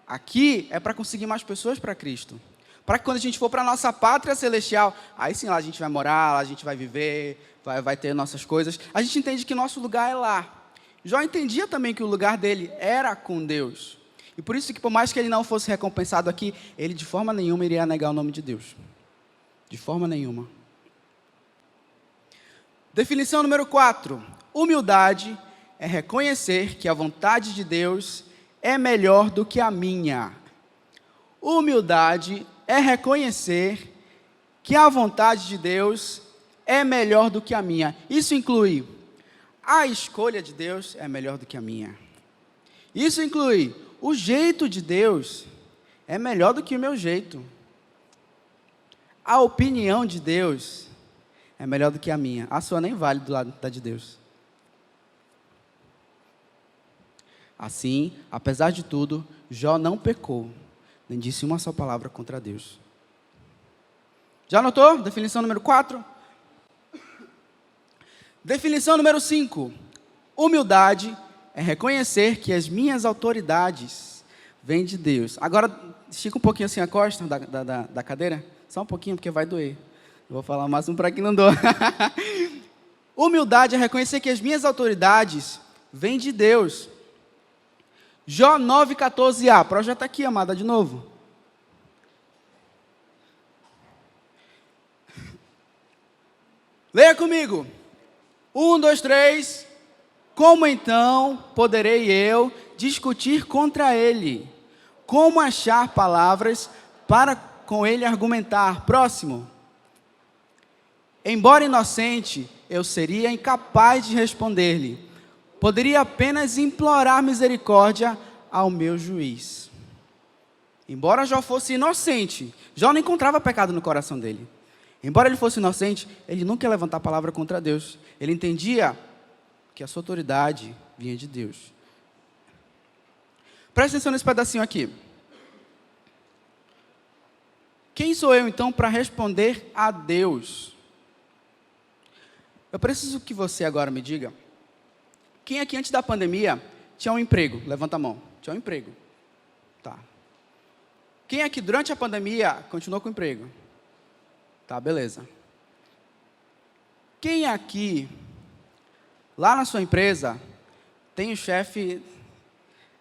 aqui é para conseguir mais pessoas para Cristo. Para que quando a gente for para a nossa pátria celestial, aí sim lá a gente vai morar, lá a gente vai viver, vai ter nossas coisas. A gente entende que nosso lugar é lá. Jó entendia também que o lugar dele era com Deus. E por isso que por mais que ele não fosse recompensado aqui, ele de forma nenhuma iria negar o nome de Deus. De forma nenhuma. Definição número 4. Humildade é reconhecer que a vontade de Deus é melhor do que a minha. Humildade é reconhecer que a vontade de Deus é melhor do que a minha. Isso inclui a escolha de Deus é melhor do que a minha. Isso inclui o jeito de Deus é melhor do que o meu jeito. A opinião de Deus é melhor do que a minha. A sua nem vale do lado da de Deus. Assim, apesar de tudo, Jó não pecou, nem disse uma só palavra contra Deus. Já anotou? Definição número 4. Definição número 5. Humildade é reconhecer que as minhas autoridades vêm de Deus. Agora, estica um pouquinho assim a costa da cadeira. Só um pouquinho, porque vai doer. Eu vou falar mais um para que não doa. Humildade é reconhecer que as minhas autoridades vêm de Deus. Jó 9,14a. Projeta aqui, amada, de novo. Leia comigo. 1, 2, 3... Como então poderei eu discutir contra ele? Como achar palavras para com ele argumentar? Próximo. Embora inocente, eu seria incapaz de responder-lhe. Poderia apenas implorar misericórdia ao meu juiz. Embora Jó fosse inocente, Jó não encontrava pecado no coração dele. Embora ele fosse inocente, ele nunca ia levantar palavra contra Deus. Ele entendia que a sua autoridade vinha de Deus. Presta atenção nesse pedacinho aqui. Quem sou eu, então, para responder a Deus? Eu preciso que você agora me diga, quem aqui antes da pandemia tinha um emprego? Levanta a mão. Tinha um emprego. Tá. Quem aqui durante a pandemia continuou com o emprego? Tá, beleza. Quem aqui, lá na sua empresa, tem um chefe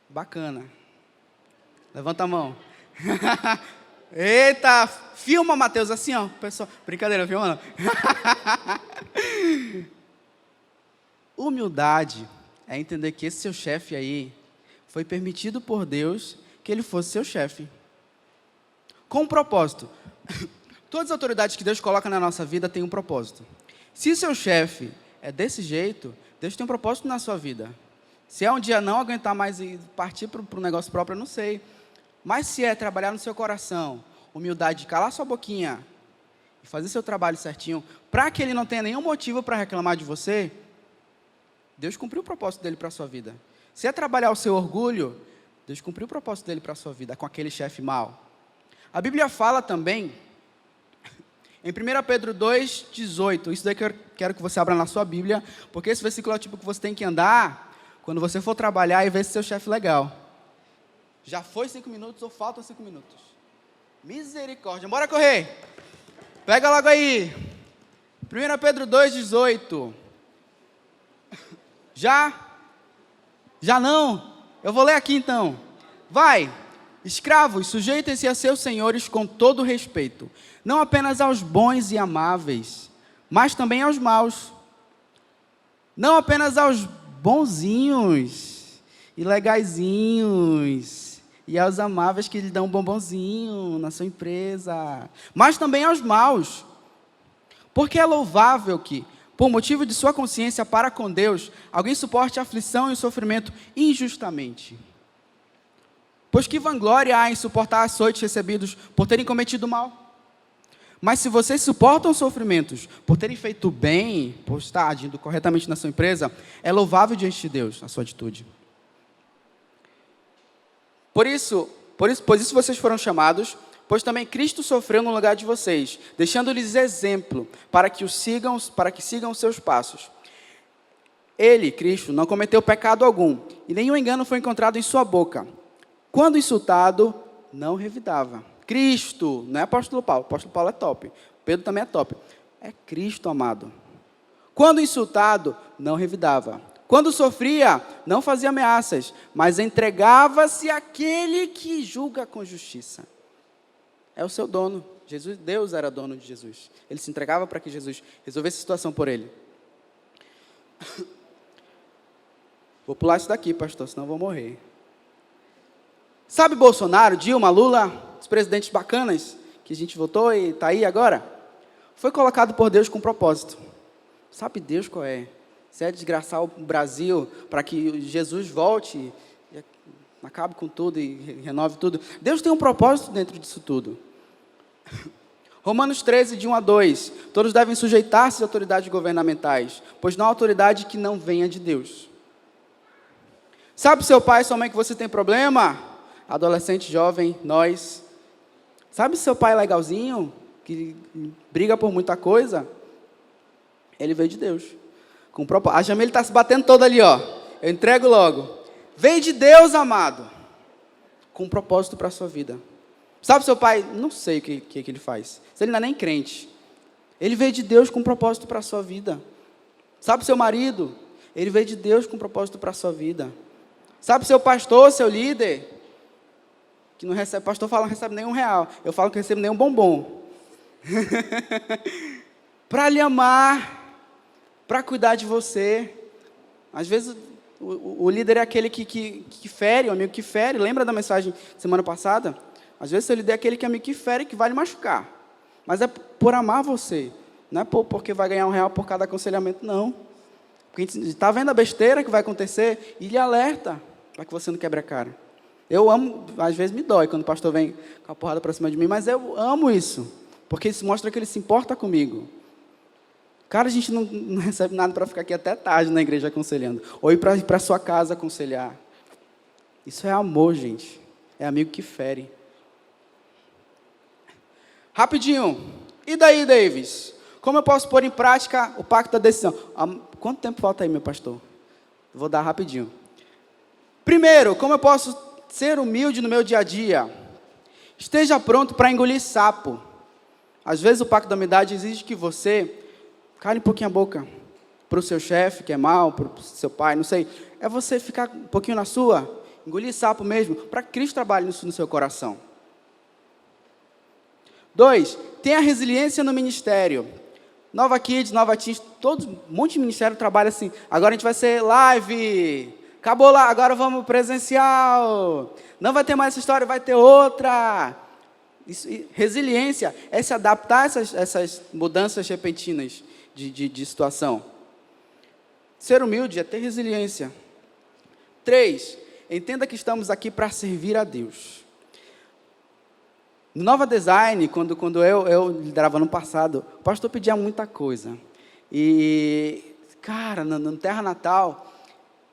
bacana? Levanta a mão. Eita, filma, Mateus, assim, ó. Pessoal, brincadeira, filma não. Humildade é entender que esse seu chefe aí foi permitido por Deus que ele fosse seu chefe. Com um propósito. Todas as autoridades que Deus coloca na nossa vida têm um propósito. Se seu chefe é desse jeito, Deus tem um propósito na sua vida. Se é um dia não aguentar mais e partir para o negócio próprio, eu não sei. Mas se é trabalhar no seu coração, humildade, calar sua boquinha e fazer seu trabalho certinho, para que ele não tenha nenhum motivo para reclamar de você, Deus cumpriu o propósito dele para a sua vida. Se é trabalhar o seu orgulho, Deus cumpriu o propósito dele para a sua vida, com aquele chefe mau. A Bíblia fala também, em 1 Pedro 2,18, isso daí que eu quero que você abra na sua Bíblia, porque esse versículo é o tipo que você tem que andar quando você for trabalhar e ver se seu chefe legal. Já foi 5 minutos ou faltam 5 minutos? Misericórdia, bora correr. Pega logo aí. 1 Pedro 2,18. Já? Já não? Eu vou ler aqui então. Vai. Escravos, sujeitem-se a seus senhores com todo respeito, não apenas aos bons e amáveis, mas também aos maus. Não apenas aos bonzinhos e legaizinhos, e aos amáveis que lhe dão um bombonzinho na sua empresa, mas também aos maus. Porque é louvável que, por motivo de sua consciência para com Deus, alguém suporte a aflição e o sofrimento injustamente. Pois que vanglória há em suportar açoites recebidos por terem cometido mal? Mas se vocês suportam sofrimentos por terem feito bem, por estar agindo corretamente na sua empresa, é louvável diante de Deus a sua atitude. Por isso vocês foram chamados, pois também Cristo sofreu no lugar de vocês, deixando-lhes exemplo para que sigam os seus passos. Ele, Cristo, não cometeu pecado algum, e nenhum engano foi encontrado em sua boca. Quando insultado, não revidava. Cristo, não é apóstolo Paulo é top, Pedro também é top. É Cristo, amado. Quando insultado, não revidava. Quando sofria, não fazia ameaças, mas entregava-se àquele que julga com justiça. É o seu dono. Deus era dono de Jesus. Ele se entregava para que Jesus resolvesse a situação por ele. Vou pular isso daqui, pastor, senão eu vou morrer. Sabe Bolsonaro, Dilma, Lula, os presidentes bacanas que a gente votou e está aí agora? Foi colocado por Deus com propósito. Sabe Deus qual é? Se é desgraçar o Brasil para que Jesus volte, e acabe com tudo e renove tudo. Deus tem um propósito dentro disso tudo. Romanos 13, de 1 a 2. Todos devem sujeitar-se às autoridades governamentais, pois não há autoridade que não venha de Deus. Sabe seu pai e sua mãe que você tem problema? Adolescente, jovem, nós. Sabe seu pai legalzinho, que briga por muita coisa? Ele veio de Deus. Com propósito. A Jamile está se batendo toda ali, ó. Eu entrego logo. Veio de Deus, amado. Com um propósito para a sua vida. Sabe seu pai? Não sei o que ele faz. Ele não é nem crente. Ele veio de Deus com um propósito para a sua vida. Sabe seu marido? Ele veio de Deus com um propósito para a sua vida. Sabe seu pastor, seu líder? Que não recebe, pastor fala, não recebe nenhum real. Eu falo que não recebe nenhum bombom. Para lhe amar, para cuidar de você. Às vezes o líder é aquele que fere, o amigo que fere. Lembra da mensagem semana passada? Às vezes seu líder é aquele que é amigo que fere, que vai lhe machucar. Mas é por amar você. Não é porque vai ganhar R$1 por cada aconselhamento, não. Porque a gente está vendo a besteira que vai acontecer e lhe alerta para que você não quebre a cara. Eu amo, às vezes me dói quando o pastor vem com a porrada para cima de mim, mas eu amo isso, porque isso mostra que ele se importa comigo. Cara, a gente não recebe nada para ficar aqui até tarde na igreja aconselhando, ou ir para a sua casa aconselhar. Isso é amor, gente. É amigo que fere. Rapidinho. E daí, Davis? Como eu posso pôr em prática o pacto da decisão? Quanto tempo falta aí, meu pastor? Vou dar rapidinho. Primeiro, como eu posso ser humilde no meu dia a dia? Esteja pronto para engolir sapo. Às vezes o pacto da humildade exige que você cale um pouquinho a boca. Para o seu chefe, que é mau, para o seu pai, não sei. É você ficar um pouquinho na sua, engolir sapo mesmo, para que Cristo trabalhe isso no seu coração. 2, tenha resiliência no ministério. Nova Kids, Nova Teens, um monte de ministério trabalha assim. Agora a gente vai ser live. Acabou lá, agora vamos presencial. Não vai ter mais essa história, vai ter outra. Resiliência é se adaptar a essas mudanças repentinas de situação. Ser humilde é ter resiliência. 3, entenda que estamos aqui para servir a Deus. No Nova Design, quando eu liderava no passado, o pastor pedia muita coisa. E, cara, no Terra Natal,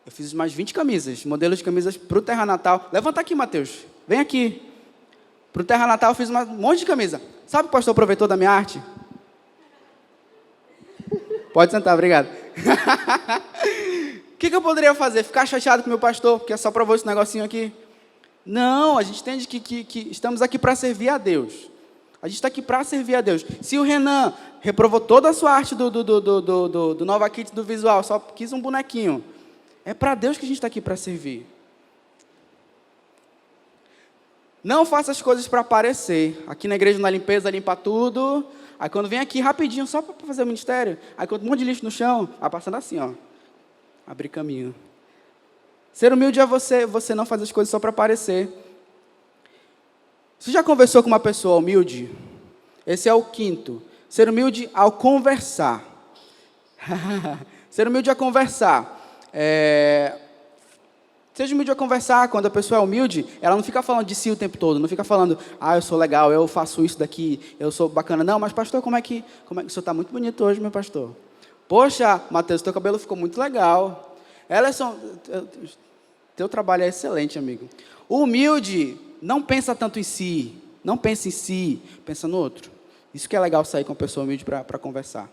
eu fiz mais 20 camisas, modelos de camisas para o Terra Natal. Levanta aqui, Mateus, vem aqui. Para o Terra Natal eu fiz um monte de camisa. Sabe o que o pastor aproveitou da minha arte? Pode sentar, obrigado. O que eu poderia fazer? Ficar chateado com o meu pastor, porque só provou esse negocinho aqui? Não, a gente entende que estamos aqui para servir a Deus. A gente está aqui para servir a Deus. Se o Renan reprovou toda a sua arte do Nova Kids, do visual, só quis um bonequinho, é para Deus que a gente está aqui para servir. Não faça as coisas para aparecer. Aqui na igreja, na limpeza, limpa tudo. Aí quando vem aqui rapidinho, só para fazer o ministério, aí quando um monte de lixo no chão, vai passando assim, ó. Abrir caminho. Ser humilde é você não fazer as coisas só para aparecer. Você já conversou com uma pessoa humilde? Esse é o 5º. Ser humilde ao conversar. Ser humilde a conversar. Seja humilde a conversar. Quando a pessoa é humilde, ela não fica falando de si o tempo todo. Não fica falando, eu sou legal, eu faço isso daqui, eu sou bacana. Não, mas pastor, como é que o senhor está muito bonito hoje, meu pastor? Poxa, Mateus, teu cabelo ficou muito legal. Elerson, teu trabalho é excelente, amigo. O humilde não pensa tanto em si, não pensa em si, pensa no outro. Isso que é legal sair com uma pessoa humilde para conversar.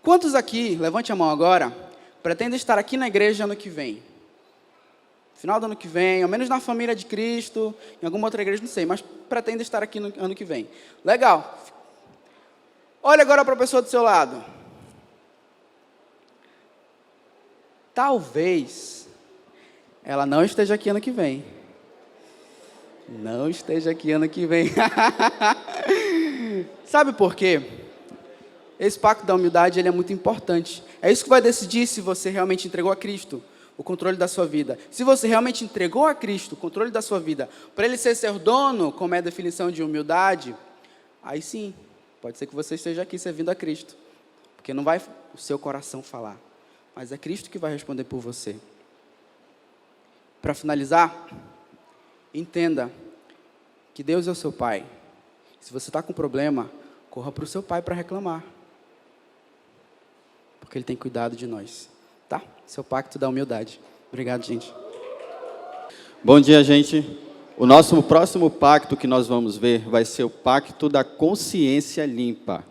Quantos aqui, levante a mão agora, pretendem estar aqui na igreja ano que vem? Final do ano que vem, ao menos na família de Cristo, em alguma outra igreja, não sei, mas pretendem estar aqui no ano que vem. Legal. Olha agora para a pessoa do seu lado. Talvez ela não esteja aqui ano que vem. Não esteja aqui ano que vem. Sabe por quê? Esse pacto da humildade ele é muito importante. É isso que vai decidir se você realmente entregou a Cristo o controle da sua vida. Se você realmente entregou a Cristo o controle da sua vida, para Ele ser seu dono, como é a definição de humildade, aí sim, pode ser que você esteja aqui servindo a Cristo. Porque não vai o seu coração falar. Mas é Cristo que vai responder por você. Para finalizar, entenda que Deus é o seu Pai. Se você está com problema, corra para o seu Pai para reclamar. Porque Ele tem cuidado de nós. Tá? Seu pacto da humildade. Obrigado, gente. Bom dia, gente. O nosso próximo pacto que nós vamos ver vai ser o pacto da consciência limpa.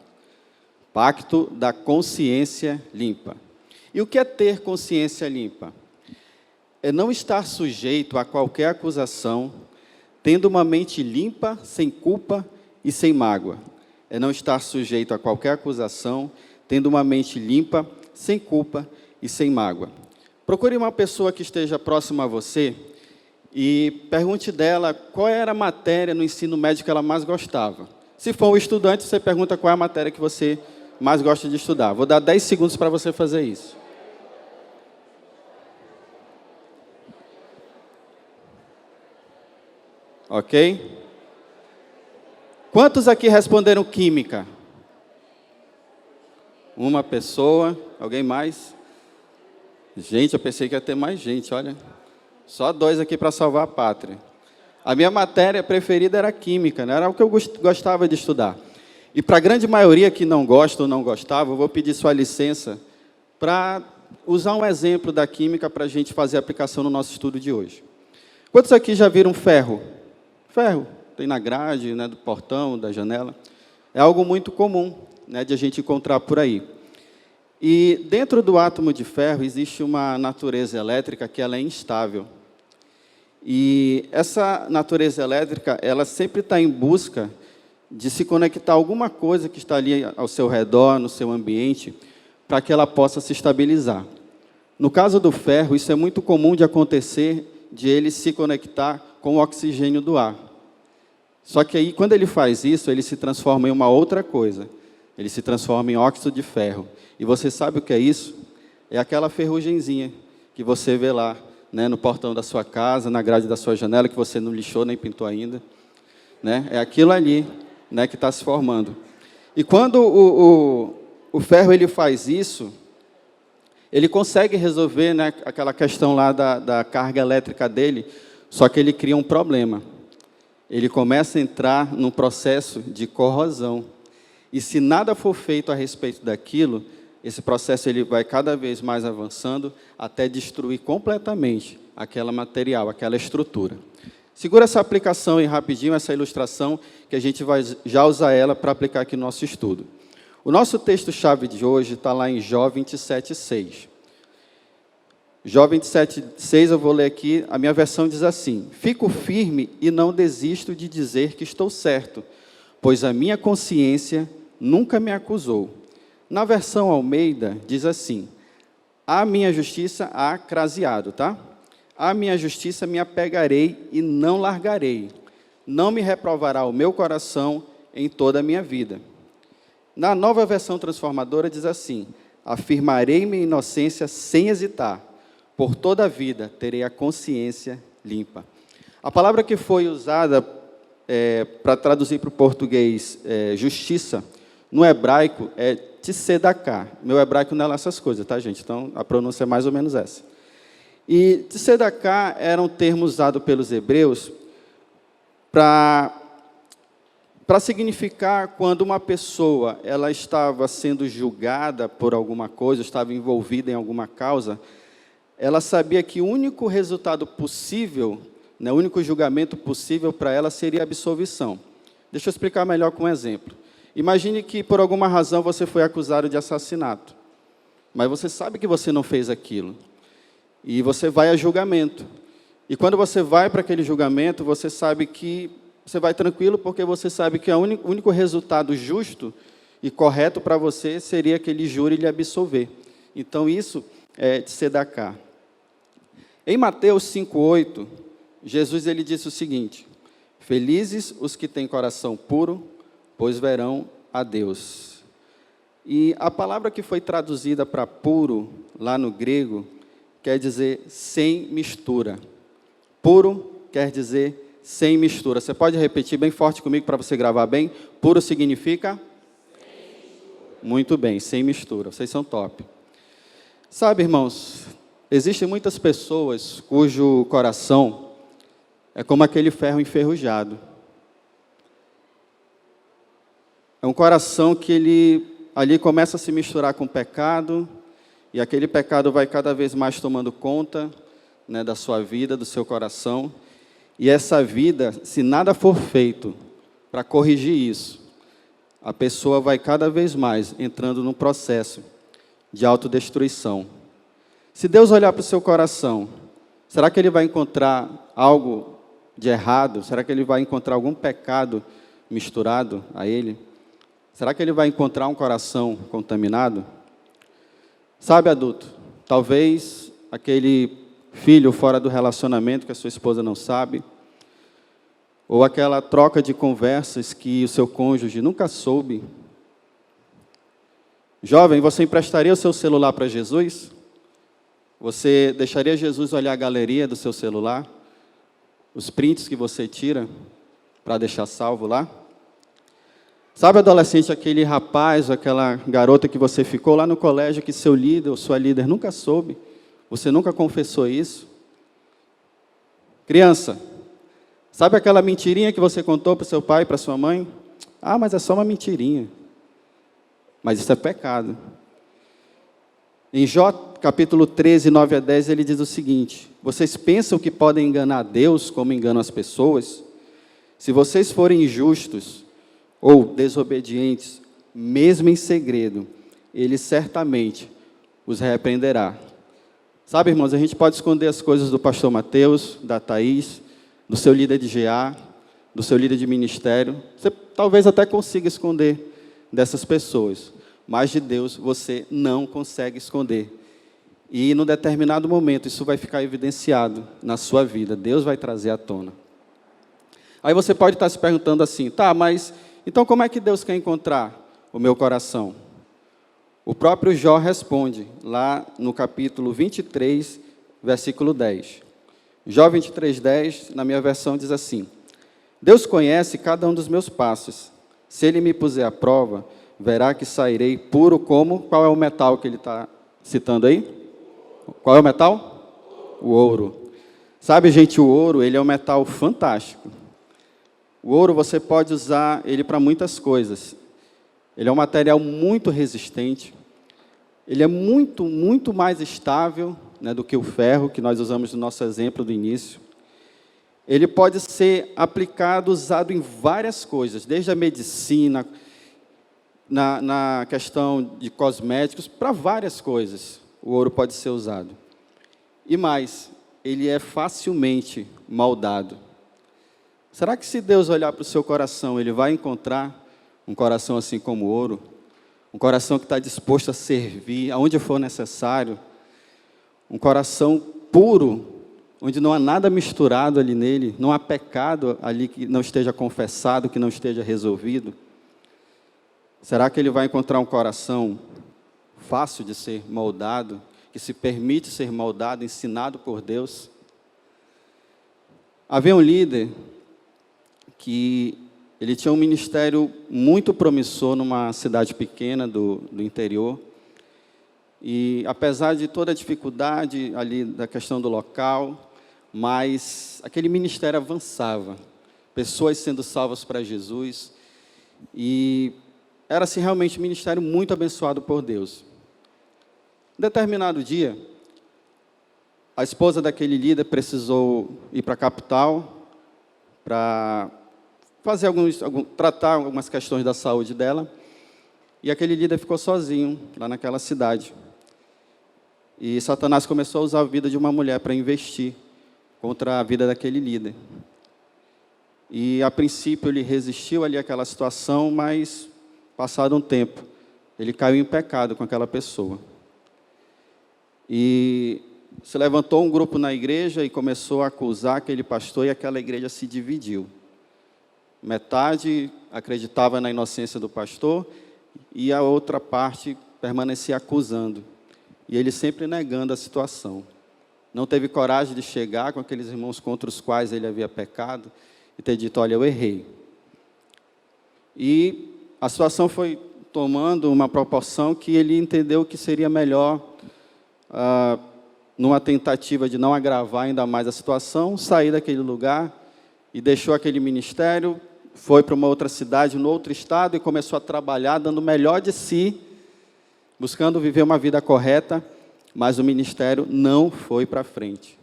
Pacto da consciência limpa. E o que é ter consciência limpa? É não estar sujeito a qualquer acusação, tendo uma mente limpa, sem culpa e sem mágoa. É não estar sujeito a qualquer acusação, tendo uma mente limpa, sem culpa e sem mágoa. Procure uma pessoa que esteja próxima a você e pergunte dela qual era a matéria no ensino médio que ela mais gostava. Se for um estudante, você pergunta qual é a matéria que você mais gosta de estudar. Vou dar 10 segundos para você fazer isso. Ok? Quantos aqui responderam química? Uma pessoa. Alguém mais? Gente, eu pensei que ia ter mais gente, olha. Só 2 aqui para salvar a pátria. A minha matéria preferida era química, né? Era o que eu gostava de estudar. E para a grande maioria que não gosta ou não gostava, eu vou pedir sua licença para usar um exemplo da química para a gente fazer a aplicação no nosso estudo de hoje. Quantos aqui já viram ferro? Ferro. tem na grade, né, do portão, da janela. É algo muito comum, né, de a gente encontrar por aí. E dentro do átomo de ferro existe uma natureza elétrica que ela é instável. E essa natureza elétrica, ela sempre está em busca de se conectar a alguma coisa que está ali ao seu redor, no seu ambiente, para que ela possa se estabilizar. No caso do ferro, isso é muito comum de acontecer, de ele se conectar com o oxigênio do ar. Só que aí, quando ele faz isso, ele se transforma em uma outra coisa. Ele se transforma em óxido de ferro. E você sabe o que é isso? É aquela ferrugenzinha que você vê lá, né, no portão da sua casa, na grade da sua janela, que você não lixou nem pintou ainda. Né? É aquilo ali, né, que está se formando. E quando o ferro ele faz isso, ele consegue resolver, né, aquela questão lá da carga elétrica dele, só que ele cria um problema. Ele começa a entrar num processo de corrosão. E se nada for feito a respeito daquilo, esse processo ele vai cada vez mais avançando até destruir completamente aquele material, aquela estrutura. Segura essa aplicação aí rapidinho, essa ilustração, que a gente vai já usar ela para aplicar aqui no nosso estudo. O nosso texto-chave de hoje está lá em Jó 27:6. Jó 27:6, eu vou ler aqui, a minha versão diz assim: fico firme e não desisto de dizer que estou certo, pois a minha consciência nunca me acusou. Na versão Almeida, diz assim: a minha justiça há craseado, tá? A minha justiça me apegarei e não largarei. Não me reprovará o meu coração em toda a minha vida. Na nova versão transformadora, diz assim: afirmarei minha inocência sem hesitar. Por toda a vida terei a consciência limpa. A palavra que foi usada para traduzir para o português justiça, no hebraico é tzedaká. Meu hebraico não é lá essas coisas, tá, gente? Então, a pronúncia é mais ou menos essa. E tzedaká era um termo usado pelos hebreus para significar quando uma pessoa ela estava sendo julgada por alguma coisa, estava envolvida em alguma causa, ela sabia que o único resultado possível, né, o único julgamento possível para ela seria a absolvição. Deixa eu explicar melhor com um exemplo. Imagine que, por alguma razão, você foi acusado de assassinato, mas você sabe que você não fez aquilo, e você vai a julgamento. E quando você vai para aquele julgamento, você sabe que você vai tranquilo, porque você sabe que o único resultado justo e correto para você seria aquele júri lhe absolver. Então, isso é tzedaká. Em Mateus 5:8, Jesus ele disse o seguinte: felizes os que têm coração puro, pois verão a Deus. E a palavra que foi traduzida para puro, lá no grego, quer dizer sem mistura. Puro quer dizer sem mistura. Você pode repetir bem forte comigo para você gravar bem? Puro significa? Muito bem, sem mistura. Vocês são top. Sabe, irmãos, existem muitas pessoas cujo coração é como aquele ferro enferrujado. É um coração que ele ali começa a se misturar com o pecado, e aquele pecado vai cada vez mais tomando conta, né, da sua vida, do seu coração. E essa vida, se nada for feito para corrigir isso, a pessoa vai cada vez mais entrando num processo de autodestruição. Se Deus olhar para o seu coração, será que Ele vai encontrar algo de errado? Será que Ele vai encontrar algum pecado misturado a Ele? Será que Ele vai encontrar um coração contaminado? Sabe, adulto, talvez aquele filho fora do relacionamento que a sua esposa não sabe, ou aquela troca de conversas que o seu cônjuge nunca soube. Jovem, você emprestaria o seu celular para Jesus? Você deixaria Jesus olhar a galeria do seu celular? Os prints que você tira para deixar salvo lá? Sabe, adolescente, aquele rapaz, aquela garota que você ficou lá no colégio, que seu líder ou sua líder nunca soube? Você nunca confessou isso? Criança, sabe aquela mentirinha que você contou para o seu pai e para sua mãe? Ah, mas é só uma mentirinha. Mas isso é pecado. Em Jó, capítulo 13, 9 a 10, ele diz o seguinte: vocês pensam que podem enganar Deus como enganam as pessoas? Se vocês forem injustos ou desobedientes, mesmo em segredo, ele certamente os repreenderá. Sabe, irmãos, a gente pode esconder as coisas do pastor Mateus, da Thaís, do seu líder de GA, do seu líder de ministério. Você talvez até consiga esconder dessas pessoas, mas de Deus você não consegue esconder. E, num determinado momento, isso vai ficar evidenciado na sua vida. Deus vai trazer à tona. Aí você pode estar se perguntando assim, tá, mas então como é que Deus quer encontrar o meu coração? O próprio Jó responde, lá no capítulo 23, versículo 10. Jó 23, 10, na minha versão, diz assim: Deus conhece cada um dos meus passos. Se Ele me puser à prova, verá que sairei puro como... Qual é o metal que ele está citando aí? Qual é o metal? O ouro. Sabe, gente, o ouro, ele é um metal fantástico. O ouro, você pode usar ele para muitas coisas. Ele é um material muito resistente. Ele é muito, muito mais estável, né, do que o ferro, que nós usamos no nosso exemplo do início. Ele pode ser aplicado, usado em várias coisas, desde a medicina, na questão de cosméticos, para várias coisas. O ouro pode ser usado. E mais, ele é facilmente moldado. Será que se Deus olhar para o seu coração, Ele vai encontrar um coração assim como o ouro? Um coração que está disposto a servir aonde for necessário? Um coração puro, onde não há nada misturado ali nele, não há pecado ali que não esteja confessado, que não esteja resolvido? Será que Ele vai encontrar um coração fácil de ser moldado, que se permite ser moldado, ensinado por Deus? Havia um líder que ele tinha um ministério muito promissor numa cidade pequena do interior, e apesar de toda a dificuldade ali da questão do local, mas aquele ministério avançava, pessoas sendo salvas para Jesus, e era assim, realmente um ministério muito abençoado por Deus. Em determinado dia, a esposa daquele líder precisou ir para a capital para fazer tratar algumas questões da saúde dela, e aquele líder ficou sozinho lá naquela cidade. E Satanás começou a usar a vida de uma mulher para investir contra a vida daquele líder. E, a princípio, ele resistiu ali àquela situação, mas, passado um tempo, ele caiu em pecado com aquela pessoa. E se levantou um grupo na igreja e começou a acusar aquele pastor, e aquela igreja se dividiu. Metade acreditava na inocência do pastor e a outra parte permanecia acusando. E ele sempre negando a situação. Não teve coragem de chegar com aqueles irmãos contra os quais ele havia pecado e ter dito, olha, eu errei. E a situação foi tomando uma proporção que ele entendeu que seria melhor, numa tentativa de não agravar ainda mais a situação, sair daquele lugar e deixou aquele ministério, foi para uma outra cidade, no outro estado, e começou a trabalhar, dando o melhor de si, buscando viver uma vida correta, mas o ministério não foi para frente.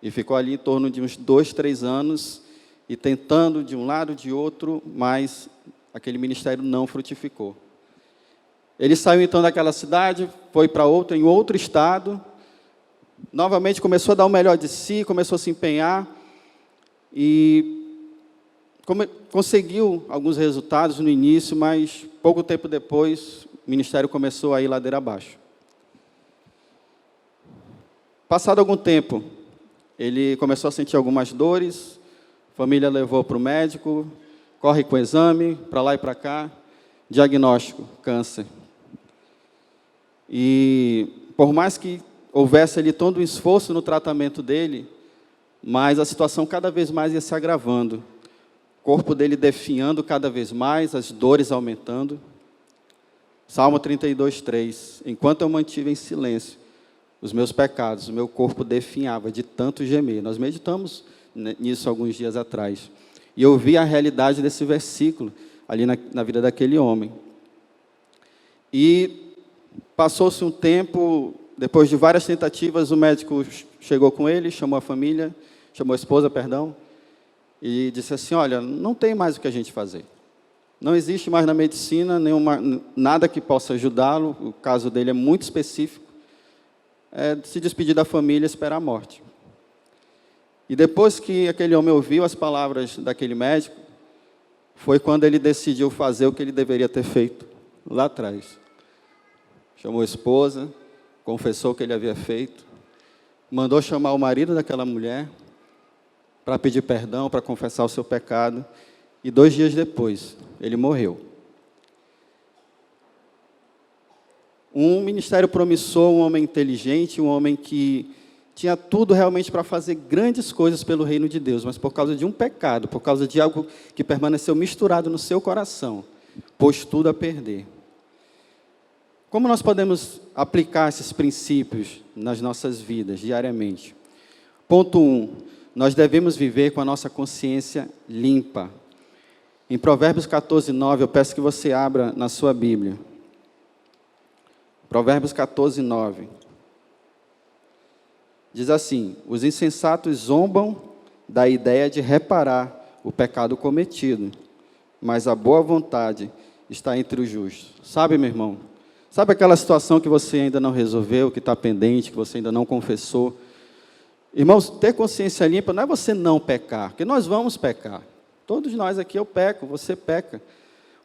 E ficou ali em torno de uns 2, 3 anos, e tentando de um lado, de outro, mas aquele ministério não frutificou. Ele saiu então daquela cidade, foi para outra, em outro estado, novamente começou a dar o melhor de si, começou a se empenhar, e conseguiu alguns resultados no início, mas pouco tempo depois, o ministério começou a ir ladeira abaixo. Passado algum tempo, ele começou a sentir algumas dores, a família levou para o médico, corre com o exame, para lá e para cá, diagnóstico, câncer. E por mais que houvesse ali todo um esforço no tratamento dele, mas a situação cada vez mais ia se agravando. O corpo dele definhando cada vez mais, as dores aumentando. Salmo 32, 3. Enquanto eu mantive em silêncio os meus pecados, o meu corpo definhava de tanto gemer. Nós meditamos nisso alguns dias atrás. E eu vi a realidade desse versículo ali na vida daquele homem. E passou-se um tempo, depois de várias tentativas, o médico chegou com ele, chamou a família, chamou a esposa, perdão, e disse assim, olha, não tem mais o que a gente fazer. Não existe mais na medicina nada que possa ajudá-lo, o caso dele é muito específico, é se despedir da família e esperar a morte. E depois que aquele homem ouviu as palavras daquele médico, foi quando ele decidiu fazer o que ele deveria ter feito lá atrás. Chamou a esposa, confessou o que ele havia feito, mandou chamar o marido daquela mulher para pedir perdão, para confessar o seu pecado, e 2 dias depois, ele morreu. Um ministério promissor, um homem inteligente, um homem que tinha tudo realmente para fazer grandes coisas pelo reino de Deus, mas por causa de um pecado, por causa de algo que permaneceu misturado no seu coração, pôs tudo a perder. Como nós podemos aplicar esses princípios nas nossas vidas, diariamente? Ponto 1, nós devemos viver com a nossa consciência limpa. Em Provérbios 14:9, eu peço que você abra na sua Bíblia. Provérbios 14:9. Diz assim, os insensatos zombam da ideia de reparar o pecado cometido, mas a boa vontade está entre os justos. Sabe, meu irmão? Sabe aquela situação que você ainda não resolveu, que está pendente, que você ainda não confessou? Irmãos, ter consciência limpa não é você não pecar, porque nós vamos pecar. Todos nós aqui, eu peco, você peca.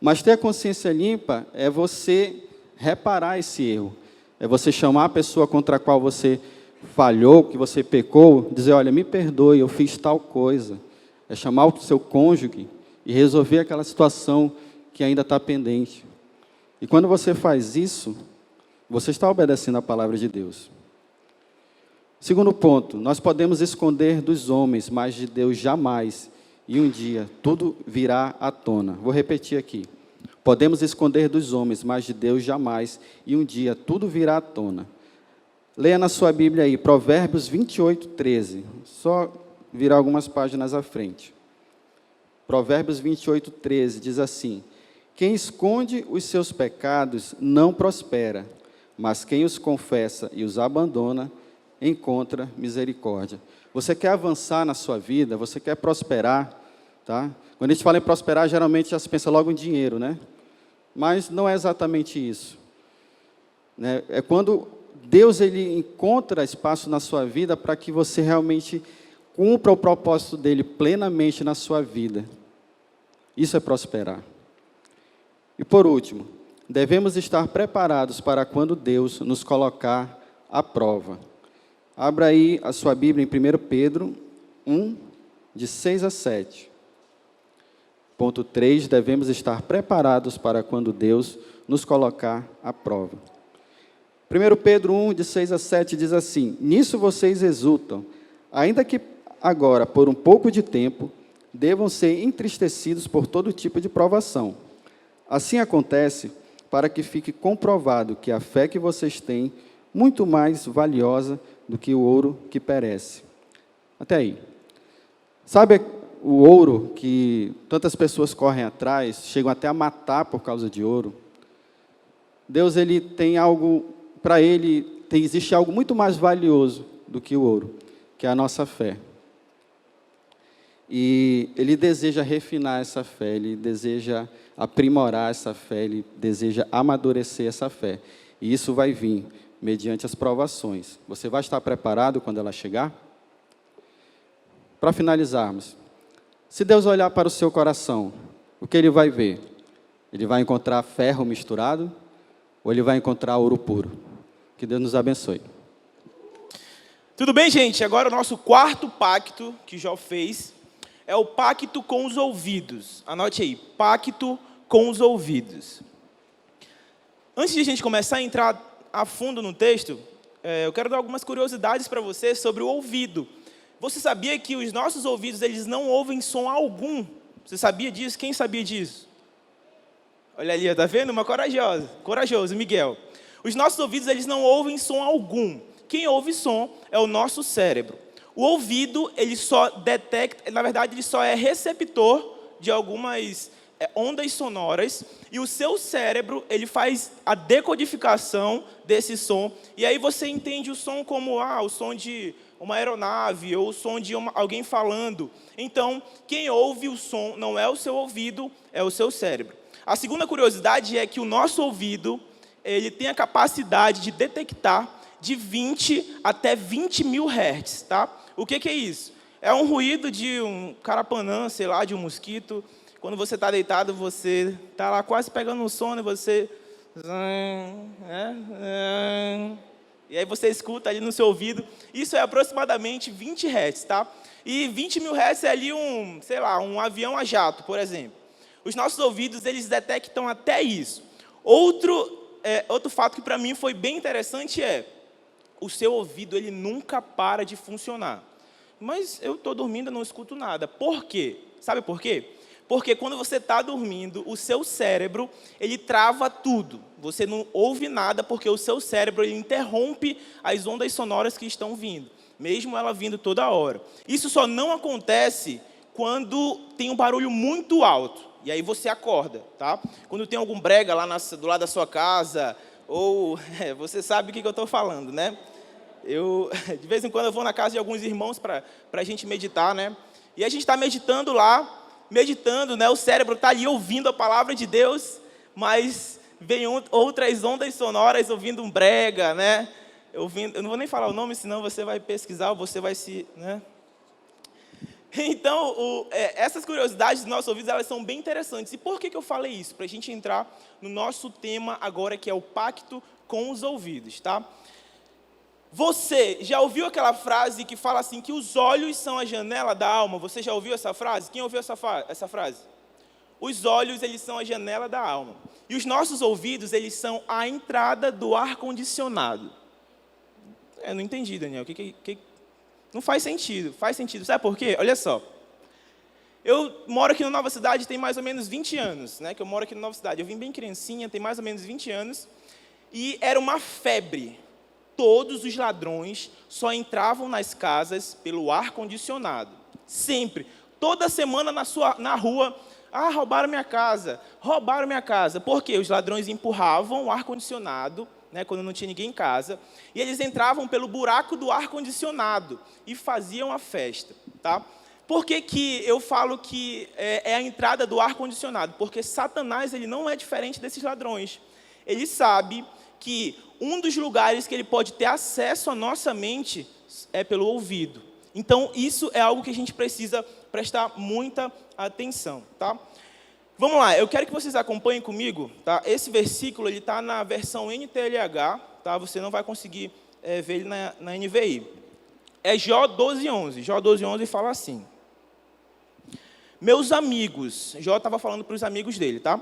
Mas ter a consciência limpa é você reparar esse erro. É você chamar a pessoa contra a qual você falhou, que você pecou, dizer, olha, me perdoe, eu fiz tal coisa. É chamar o seu cônjuge e resolver aquela situação que ainda está pendente. E quando você faz isso, você está obedecendo a palavra de Deus. Segundo ponto, nós podemos esconder dos homens, mas de Deus jamais. E um dia tudo virá à tona. Vou repetir aqui. Podemos esconder dos homens, mas de Deus jamais. E um dia tudo virá à tona. Leia na sua Bíblia aí, Provérbios 28:13. Só virar algumas páginas à frente. Provérbios 28:13 diz assim: quem esconde os seus pecados não prospera, mas quem os confessa e os abandona encontra misericórdia. Você quer avançar na sua vida, você quer prosperar, tá? Quando a gente fala em prosperar, geralmente já se pensa logo em dinheiro, né? Mas não é exatamente isso. Né? É quando Deus ele encontra espaço na sua vida para que você realmente cumpra o propósito dele plenamente na sua vida. Isso é prosperar. E por último, devemos estar preparados para quando Deus nos colocar à prova. Abra aí a sua Bíblia em 1 Pedro 1, de 6 a 7. Ponto 3, devemos estar preparados para quando Deus nos colocar à prova. 1 Pedro 1, de 6 a 7 diz assim: nisso vocês exultam, ainda que agora, por um pouco de tempo, devam ser entristecidos por todo tipo de provação. Assim acontece para que fique comprovado que a fé que vocês têm é muito mais valiosa do que o ouro que perece. Até aí. Sabe o ouro que tantas pessoas correm atrás, chegam até a matar por causa de ouro? Deus ele tem algo, para ele, existe algo muito mais valioso do que o ouro, que é a nossa fé. E ele deseja refinar essa fé, ele deseja aprimorar essa fé, ele deseja amadurecer essa fé. E isso vai vir mediante as provações. Você vai estar preparado quando ela chegar? Para finalizarmos, se Deus olhar para o seu coração, o que ele vai ver? Ele vai encontrar ferro misturado ou ele vai encontrar ouro puro? Que Deus nos abençoe. Tudo bem, gente? Agora o nosso quarto pacto que Jó fez é o pacto com os ouvidos. Anote aí, pacto com os ouvidos. Antes de a gente começar a entrar a fundo no texto, eu quero dar algumas curiosidades para você sobre o ouvido. Você sabia que os nossos ouvidos eles não ouvem som algum? Você sabia disso? Quem sabia disso? Olha ali, tá vendo? Uma corajoso, Miguel. Os nossos ouvidos eles não ouvem som algum. Quem ouve som é o nosso cérebro. O ouvido ele só detecta, na verdade ele só é receptor de algumas ondas sonoras, e o seu cérebro, ele faz a decodificação desse som, e aí você entende o som como o som de uma aeronave, ou o som de alguém falando. Então, quem ouve o som não é o seu ouvido, é o seu cérebro. A segunda curiosidade é que o nosso ouvido, ele tem a capacidade de detectar de 20 até 20 mil hertz, tá? O que é isso? É um ruído de um carapanã, sei lá, de um mosquito. Quando você está deitado, você está lá quase pegando um sono e você... E aí você escuta ali no seu ouvido. Isso é aproximadamente 20 hertz, tá? E 20 mil hertz é ali um avião a jato, por exemplo. Os nossos ouvidos, eles detectam até isso. Outro fato que para mim foi bem interessante é o seu ouvido, ele nunca para de funcionar. Mas eu estou dormindo e não escuto nada. Por quê? Sabe por quê? Porque quando você está dormindo, o seu cérebro, ele trava tudo. Você não ouve nada porque o seu cérebro ele interrompe as ondas sonoras que estão vindo, mesmo ela vindo toda hora. Isso só não acontece quando tem um barulho muito alto. E aí você acorda, tá? Quando tem algum brega lá do lado da sua casa, ou... você sabe o que eu estou falando, né? De vez em quando, eu vou na casa de alguns irmãos para a gente meditar, né? E a gente está meditando lá, né? O cérebro está ali ouvindo a palavra de Deus, mas vem outras ondas sonoras ouvindo um brega, né? Eu não vou nem falar o nome, senão você vai pesquisar, ou você vai se... né? Então, essas curiosidades dos nossos ouvidos, elas são bem interessantes. E por que eu falei isso? Para a gente entrar no nosso tema agora, que é o pacto com os ouvidos, tá? Você já ouviu aquela frase que fala assim, que os olhos são a janela da alma? Você já ouviu essa frase? Quem ouviu essa frase? Os olhos, eles são a janela da alma. E os nossos ouvidos, eles são a entrada do ar-condicionado. Eu não entendi, Daniel. Não faz sentido. Faz sentido. Sabe por quê? Olha só. Eu moro aqui na Nova Cidade tem mais ou menos 20 anos, né? Que eu moro aqui na Nova Cidade. Eu vim bem criancinha, tem mais ou menos 20 anos. E era uma febre. Todos os ladrões só entravam nas casas pelo ar-condicionado. Sempre. Toda semana na rua, roubaram minha casa. Roubaram minha casa. Por quê? Os ladrões empurravam o ar-condicionado, né, quando não tinha ninguém em casa, e eles entravam pelo buraco do ar-condicionado e faziam a festa. Tá? Por que eu falo que é a entrada do ar-condicionado? Porque Satanás ele não é diferente desses ladrões. Ele sabe que um dos lugares que ele pode ter acesso à nossa mente é pelo ouvido. Então, isso é algo que a gente precisa prestar muita atenção. Tá? Vamos lá, eu quero que vocês acompanhem comigo. Tá? Esse versículo está na versão NTLH, tá? Você não vai conseguir ver ele na NVI. É Jó 12:11. Jó 12:11 fala assim. Meus amigos, Jó estava falando para os amigos dele, tá?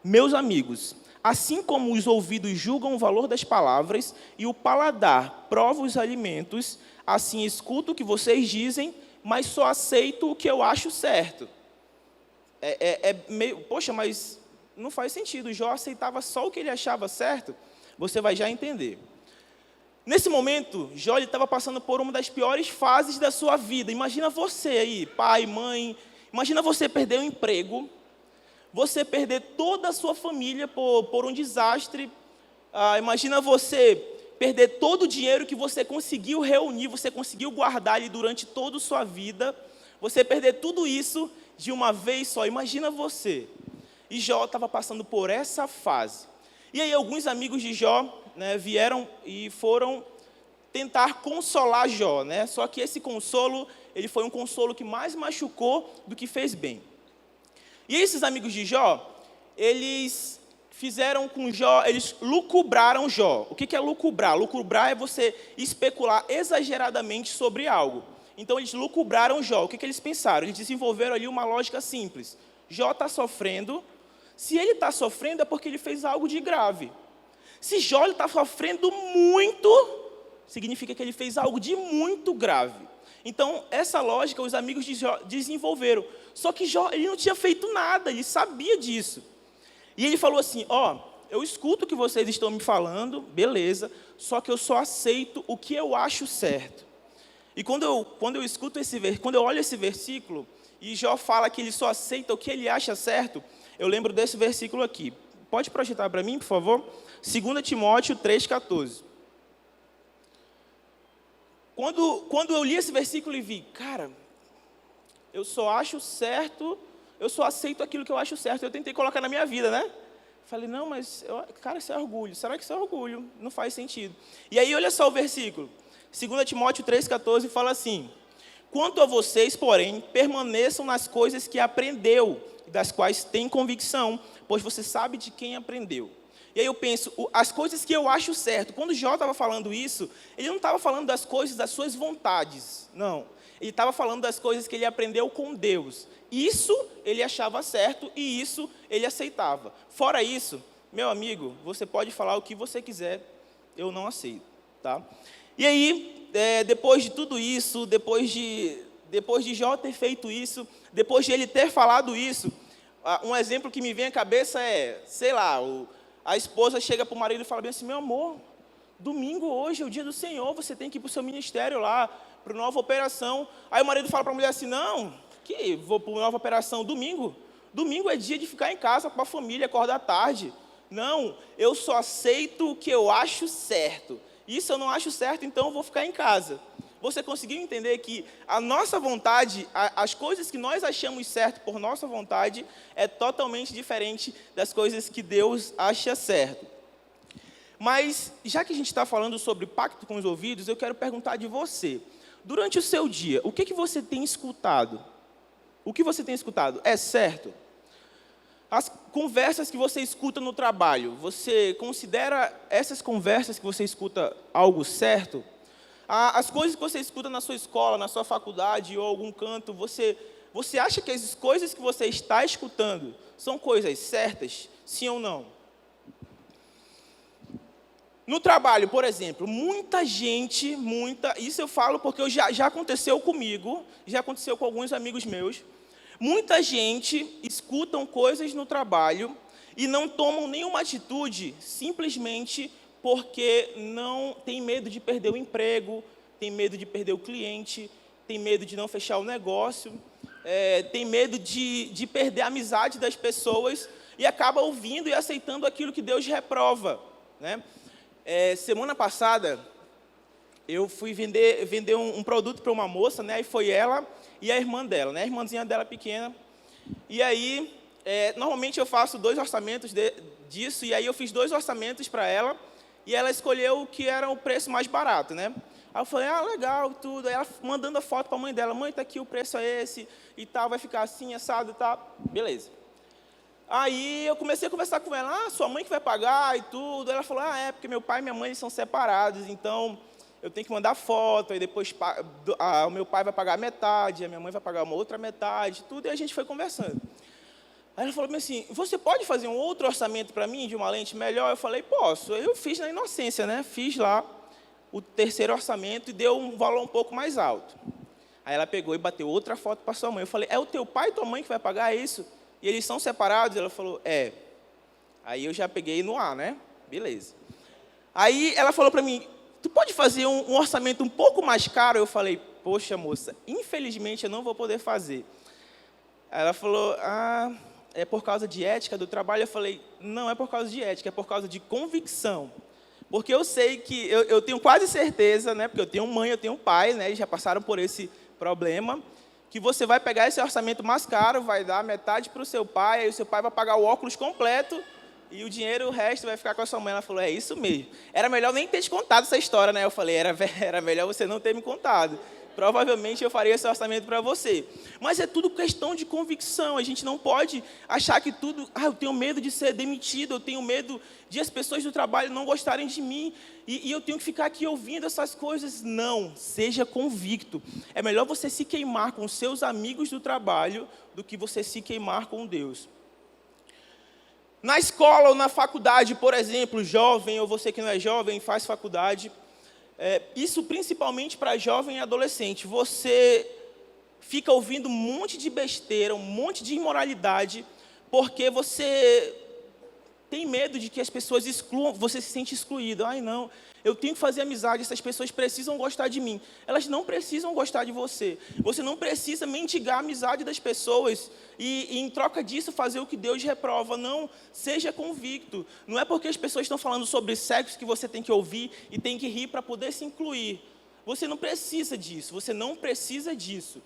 Meus amigos, assim como os ouvidos julgam o valor das palavras e o paladar prova os alimentos, assim escuto o que vocês dizem, mas só aceito o que eu acho certo. Poxa, mas não faz sentido. Jó aceitava só o que ele achava certo. Você vai já entender. Nesse momento, Jó estava passando por uma das piores fases da sua vida. Imagina você aí, pai, mãe. Imagina você perder o emprego. Você perder toda a sua família por um desastre. Imagina você perder todo o dinheiro que você conseguiu reunir, você conseguiu guardar ali durante toda a sua vida. Você perder tudo isso de uma vez só. Imagina você. E Jó estava passando por essa fase. E aí alguns amigos de Jó, né, vieram e foram tentar consolar Jó. Né? Só que esse consolo, ele foi um consolo que mais machucou do que fez bem. E esses amigos de Jó, eles fizeram com Jó, eles lucubraram Jó. O que é lucubrar? Lucubrar é você especular exageradamente sobre algo. Então, eles lucubraram Jó. O que eles pensaram? Eles desenvolveram ali uma lógica simples. Jó está sofrendo. Se ele está sofrendo, é porque ele fez algo de grave. Se Jó está sofrendo muito, significa que ele fez algo de muito grave. Então, essa lógica os amigos de Jó desenvolveram. Só que Jó ele não tinha feito nada, ele sabia disso. E ele falou assim, eu escuto o que vocês estão me falando, beleza, só que eu só aceito o que eu acho certo. E quando eu escuto quando eu olho esse versículo, e Jó fala que ele só aceita o que ele acha certo, eu lembro desse versículo aqui. Pode projetar para mim, por favor? 2 Timóteo 3,14. Quando eu li esse versículo e vi, cara, eu só acho certo, eu só aceito aquilo que eu acho certo. Eu tentei colocar na minha vida, né? Falei, não, mas, cara, isso é orgulho. Será que isso é orgulho? Não faz sentido. E aí, olha só o versículo. 2 Timóteo 3,14 fala assim: quanto a vocês, porém, permaneçam nas coisas que aprendeu, das quais tem convicção, pois você sabe de quem aprendeu. E aí eu penso, as coisas que eu acho certo. Quando Jó estava falando isso, ele não estava falando das coisas das suas vontades, não. Ele estava falando das coisas que ele aprendeu com Deus. Isso ele achava certo e isso ele aceitava. Fora isso, meu amigo, você pode falar o que você quiser, eu não aceito, tá? E aí, depois de tudo isso, depois de Jó ter feito isso, depois de ele ter falado isso, um exemplo que me vem à cabeça é, sei lá, a esposa chega para o marido e fala bem assim, meu amor, domingo hoje é o dia do Senhor, você tem que ir para o seu ministério lá, para a nova operação. Aí o marido fala para a mulher assim, não, que vou para a nova operação domingo? Domingo é dia de ficar em casa com a família, acordar tarde. Não, eu só aceito o que eu acho certo. Isso eu não acho certo, então eu vou ficar em casa. Você conseguiu entender que a nossa vontade, as coisas que nós achamos certo por nossa vontade, é totalmente diferente das coisas que Deus acha certo. Mas, já que a gente está falando sobre pacto com os ouvidos, eu quero perguntar de você. Durante o seu dia, o que você tem escutado? O que você tem escutado é certo? As conversas que você escuta no trabalho, você considera essas conversas que você escuta algo certo? As coisas que você escuta na sua escola, na sua faculdade ou algum canto, você acha que as coisas que você está escutando são coisas certas? Sim ou não? No trabalho, por exemplo, muita gente, isso eu falo porque já aconteceu comigo, já aconteceu com alguns amigos meus, muita gente escutam coisas no trabalho e não tomam nenhuma atitude simplesmente porque não tem medo de perder o emprego, tem medo de perder o cliente, tem medo de não fechar o negócio, tem medo de perder a amizade das pessoas e acaba ouvindo e aceitando aquilo que Deus reprova, né? Semana passada, eu fui vender um produto para uma moça, né? E foi ela e a irmã dela, né? A irmãzinha dela pequena. E aí, normalmente eu faço 2 orçamentos disso, e aí eu fiz 2 orçamentos para ela, e ela escolheu o que era o preço mais barato, né? Aí eu falei, legal, tudo. Aí ela mandando a foto para a mãe dela, mãe, tá aqui, o preço é esse, e tal, vai ficar assim, assado e tal. Beleza. Aí eu comecei a conversar com ela, sua mãe que vai pagar e tudo. Ela falou, porque meu pai e minha mãe são separados, então eu tenho que mandar foto, aí depois o meu pai vai pagar a metade, a minha mãe vai pagar uma outra metade, tudo, e a gente foi conversando. Aí ela falou assim, você pode fazer um outro orçamento para mim, de uma lente melhor? Eu falei, posso. Eu fiz na inocência, né? Fiz lá o 3º orçamento e deu um valor um pouco mais alto. Aí ela pegou e bateu outra foto para sua mãe. Eu falei, é o teu pai e tua mãe que vai pagar isso? E eles são separados? Ela falou, é. Aí eu já peguei no ar, né? Beleza. Aí ela falou para mim, tu pode fazer um orçamento um pouco mais caro? Eu falei, poxa, moça, infelizmente eu não vou poder fazer. Aí ela falou, é por causa de ética do trabalho? Eu falei, não é por causa de ética, é por causa de convicção. Porque eu sei que, eu tenho quase certeza, né? Porque eu tenho mãe, eu tenho pai, né? Eles já passaram por esse problema, que você vai pegar esse orçamento mais caro, vai dar metade para o seu pai, aí o seu pai vai pagar o óculos completo, e o dinheiro, o resto, vai ficar com a sua mãe. Ela falou, é isso mesmo. Era melhor nem ter te contado essa história, né? Eu falei, era melhor você não ter me contado. Provavelmente eu faria esse orçamento para você. Mas é tudo questão de convicção. A gente não pode achar que tudo... eu tenho medo de ser demitido, eu tenho medo de as pessoas do trabalho não gostarem de mim, e eu tenho que ficar aqui ouvindo essas coisas. Não, seja convicto. É melhor você se queimar com seus amigos do trabalho do que você se queimar com Deus. Na escola ou na faculdade, por exemplo, jovem, ou você que não é jovem, faz faculdade... isso principalmente para jovem e adolescente. Você fica ouvindo um monte de besteira, um monte de imoralidade, porque você tem medo de que as pessoas excluam, você se sente excluído. Ai, não, eu tenho que fazer amizade, essas pessoas precisam gostar de mim. Elas não precisam gostar de você. Você não precisa mendigar a amizade das pessoas e em troca disso, fazer o que Deus reprova. Não, seja convicto. Não é porque as pessoas estão falando sobre sexo que você tem que ouvir e tem que rir para poder se incluir. Você não precisa disso, você não precisa disso.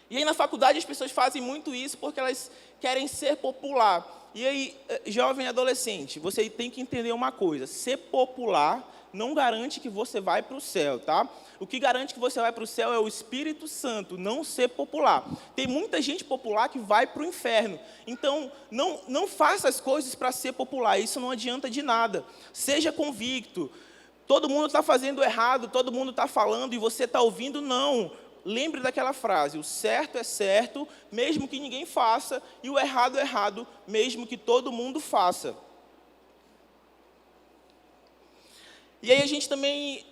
E aí na faculdade as pessoas fazem muito isso porque elas querem ser popular. E aí, jovem e adolescente, você tem que entender uma coisa: ser popular não garante que você vai para o céu, tá? O que garante que você vai para o céu é o Espírito Santo, não ser popular. Tem muita gente popular que vai para o inferno. Então, não faça as coisas para ser popular, isso não adianta de nada. Seja convicto. Todo mundo está fazendo errado, todo mundo está falando e você está ouvindo, não. Lembre daquela frase: o certo é certo, mesmo que ninguém faça, e o errado é errado, mesmo que todo mundo faça. E aí a gente também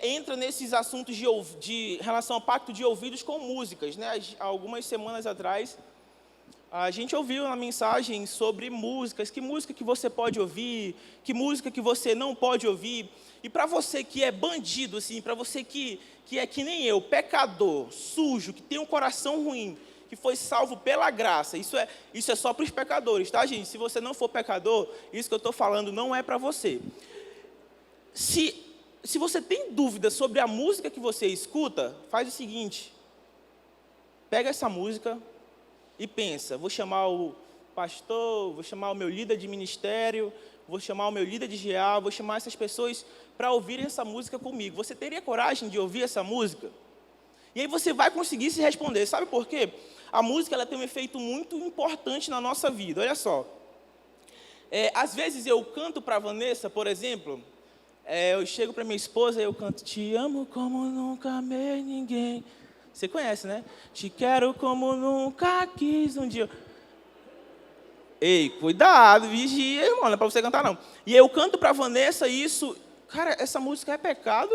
entra nesses assuntos de relação ao pacto de ouvidos com músicas, né? Algumas semanas atrás, a gente ouviu uma mensagem sobre músicas, que música que você pode ouvir, que música que você não pode ouvir. E para você que é bandido, assim, para você que é que nem eu, pecador, sujo, que tem um coração ruim, que foi salvo pela graça, isso é só para os pecadores, tá, gente? Se você não for pecador, isso que eu estou falando não é para você. Se você tem dúvida sobre a música que você escuta, faz o seguinte: pega essa música e pensa, vou chamar o pastor, vou chamar o meu líder de ministério, vou chamar o meu líder de GA, vou chamar essas pessoas para ouvirem essa música comigo. Você teria coragem de ouvir essa música? E aí você vai conseguir se responder. Sabe por quê? A música ela tem um efeito muito importante na nossa vida. Olha só. Às vezes eu canto para a Vanessa, por exemplo, eu chego para minha esposa e eu canto: te amo como nunca amei ninguém. Você conhece, né? Te quero como nunca quis um dia. Ei, cuidado, vigia, irmão, não é para você cantar, não. E eu canto para a Vanessa isso. Cara, essa música é pecado?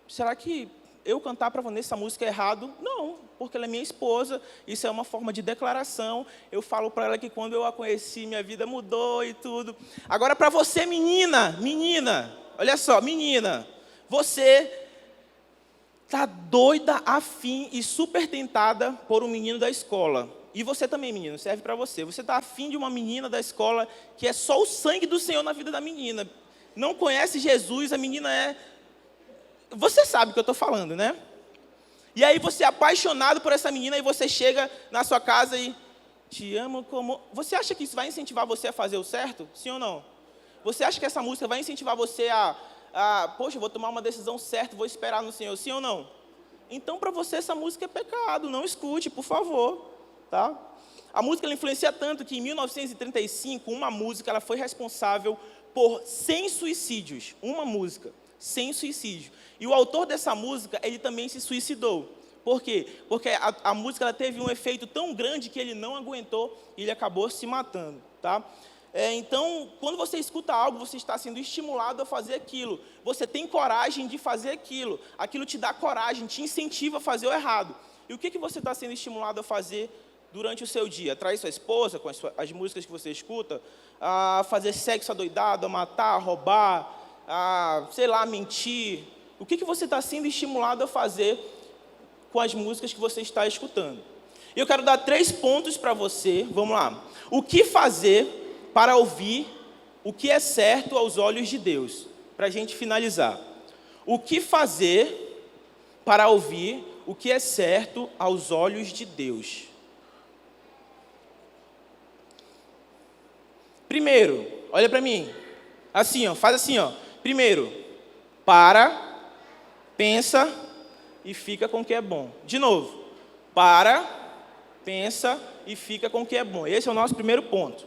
Será que eu cantar para a Vanessa essa música é errado? Não, porque ela é minha esposa. Isso é uma forma de declaração. Eu falo para ela que quando eu a conheci, minha vida mudou e tudo. Agora, para você, menina, olha só, menina, você está doida, afim e super tentada por um menino da escola. E você também, menino, serve para você. Você está afim de uma menina da escola que é só o sangue do Senhor na vida da menina. Não conhece Jesus, a menina é... Você sabe o que eu estou falando, né? E aí você é apaixonado por essa menina e você chega na sua casa e... Te amo como... Você acha que isso vai incentivar você a fazer o certo? Sim ou não? Você acha que essa música vai incentivar você poxa, vou tomar uma decisão certa, vou esperar no Senhor? Sim ou não? Então, para você, essa música é pecado. Não escute, por favor. Tá? A música ela influencia tanto que em 1935, uma música ela foi responsável por 100 suicídios. Uma música, 100 suicídios. E o autor dessa música, ele também se suicidou. Por quê? Porque a música ela teve um efeito tão grande que ele não aguentou e ele acabou se matando. Tá? Então, quando você escuta algo, você está sendo estimulado a fazer aquilo. Você tem coragem de fazer aquilo. Aquilo te dá coragem, te incentiva a fazer o errado. E o que você está sendo estimulado a fazer durante o seu dia? Trair sua esposa com as músicas que você escuta? A fazer sexo adoidado, a matar, a roubar, a, sei lá, mentir? O que você está sendo estimulado a fazer com as músicas que você está escutando? E eu quero dar 3 pontos para você. Vamos lá. O que fazer para ouvir o que é certo aos olhos de Deus? Para a gente finalizar. O que fazer para ouvir o que é certo aos olhos de Deus? Primeiro, olha para mim. Assim, ó, faz assim, ó. Primeiro, para, pensa e fica com o que é bom. De novo. Para, pensa e fica com o que é bom. Esse é o nosso primeiro ponto.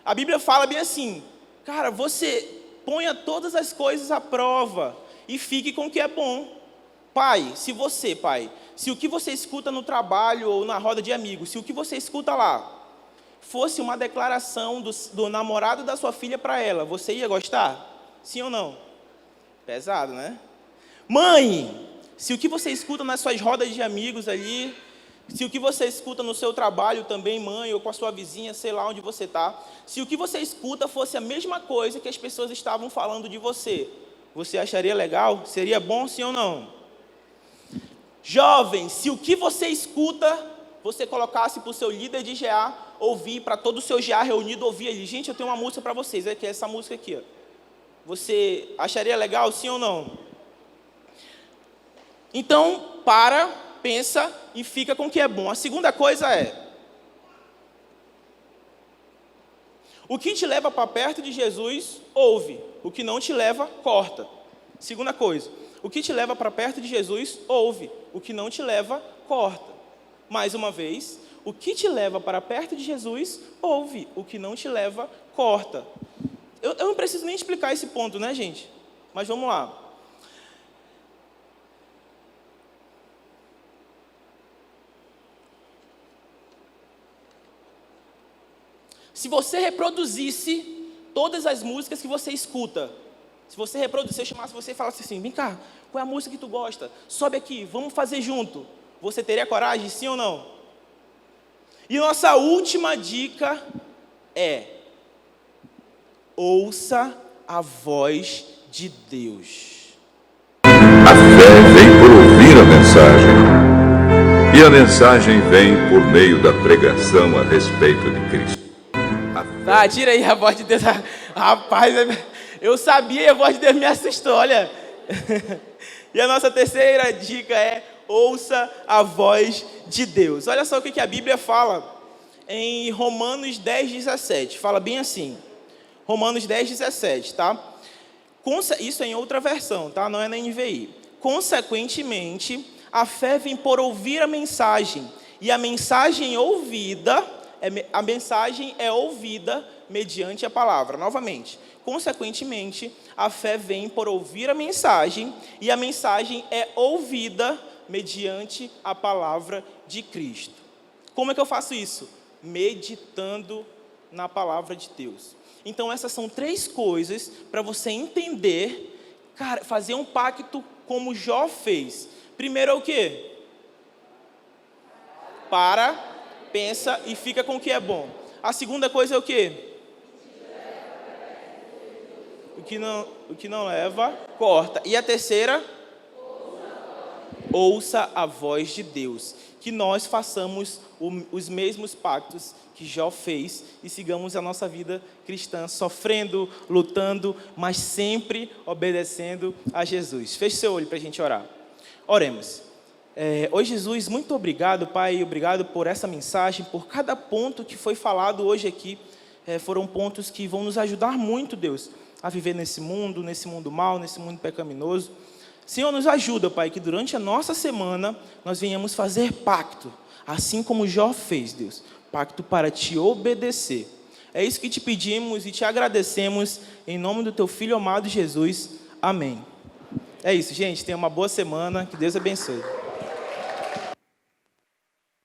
A Bíblia fala bem assim: cara, você ponha todas as coisas à prova e fique com o que é bom. Pai, se o que você escuta no trabalho ou na roda de amigos, se o que você escuta lá fosse uma declaração do namorado da sua filha para ela, você ia gostar? Sim ou não? Pesado, né? Mãe, se o que você escuta nas suas rodas de amigos ali Se o que você escuta no seu trabalho também, mãe, ou com a sua vizinha, sei lá onde você está, se o que você escuta fosse a mesma coisa que as pessoas estavam falando de você, você acharia legal? Seria bom, sim ou não? Jovem, se o que você escuta, você colocasse para o seu líder de GA ouvir, para todo o seu GA reunido ouvir ele, gente, eu tenho uma música para vocês, que é essa música aqui, ó. Você acharia legal, sim ou não? Então, pensa e fica com o que é bom. A segunda coisa é: o que te leva para perto de Jesus, ouve. O que não te leva, corta. Segunda coisa: o que te leva para perto de Jesus, ouve. O que não te leva, corta. Mais uma vez: o que te leva para perto de Jesus, ouve. O que não te leva, corta. Eu não preciso nem explicar esse ponto, né, gente? Mas vamos lá. Se você reproduzisse todas as músicas que você escuta, se você reproduzisse, eu chamasse você e falasse assim: vem cá, qual é a música que tu gosta? Sobe aqui, vamos fazer junto. Você teria coragem, sim ou não? E nossa última dica é: ouça a voz de Deus. A fé vem por ouvir a mensagem. E a mensagem vem por meio da pregação a respeito de Cristo. Ah, tira aí a voz de Deus. Rapaz, eu sabia e a voz de Deus me assustou, olha. E a nossa terceira dica é: ouça a voz de Deus. Olha só o que a Bíblia fala em Romanos 10:17. Fala bem assim. Romanos 10:17, tá? Isso é em outra versão, tá? Não é na NVI. Consequentemente, a fé vem por ouvir a mensagem, e a mensagem é ouvida mediante a palavra. Novamente, consequentemente, a fé vem por ouvir a mensagem, e a mensagem é ouvida mediante a palavra de Cristo. Como é que eu faço isso? Meditando na palavra de Deus. Então, essas são 3 coisas para você entender, cara, fazer um pacto como Jó fez. Primeiro é o quê? Pensa e fica com o que é bom. A segunda coisa é o quê? O que não leva, corta. E a terceira? Ouça a voz de Deus. Que nós façamos os mesmos pactos que Jó fez e sigamos a nossa vida cristã, sofrendo, lutando, mas sempre obedecendo a Jesus. Feche seu olho para a gente orar. Oremos. Oi, Jesus, muito obrigado, Pai, obrigado por essa mensagem, por cada ponto que foi falado hoje aqui. Foram pontos que vão nos ajudar muito, Deus, a viver nesse mundo mau, nesse mundo pecaminoso. Senhor, nos ajuda, Pai, que durante a nossa semana nós venhamos fazer pacto, assim como Jó fez, Deus, pacto para te obedecer. É isso que te pedimos e te agradecemos, em nome do teu Filho amado Jesus. Amém. É isso, gente. Tenha uma boa semana. Que Deus abençoe.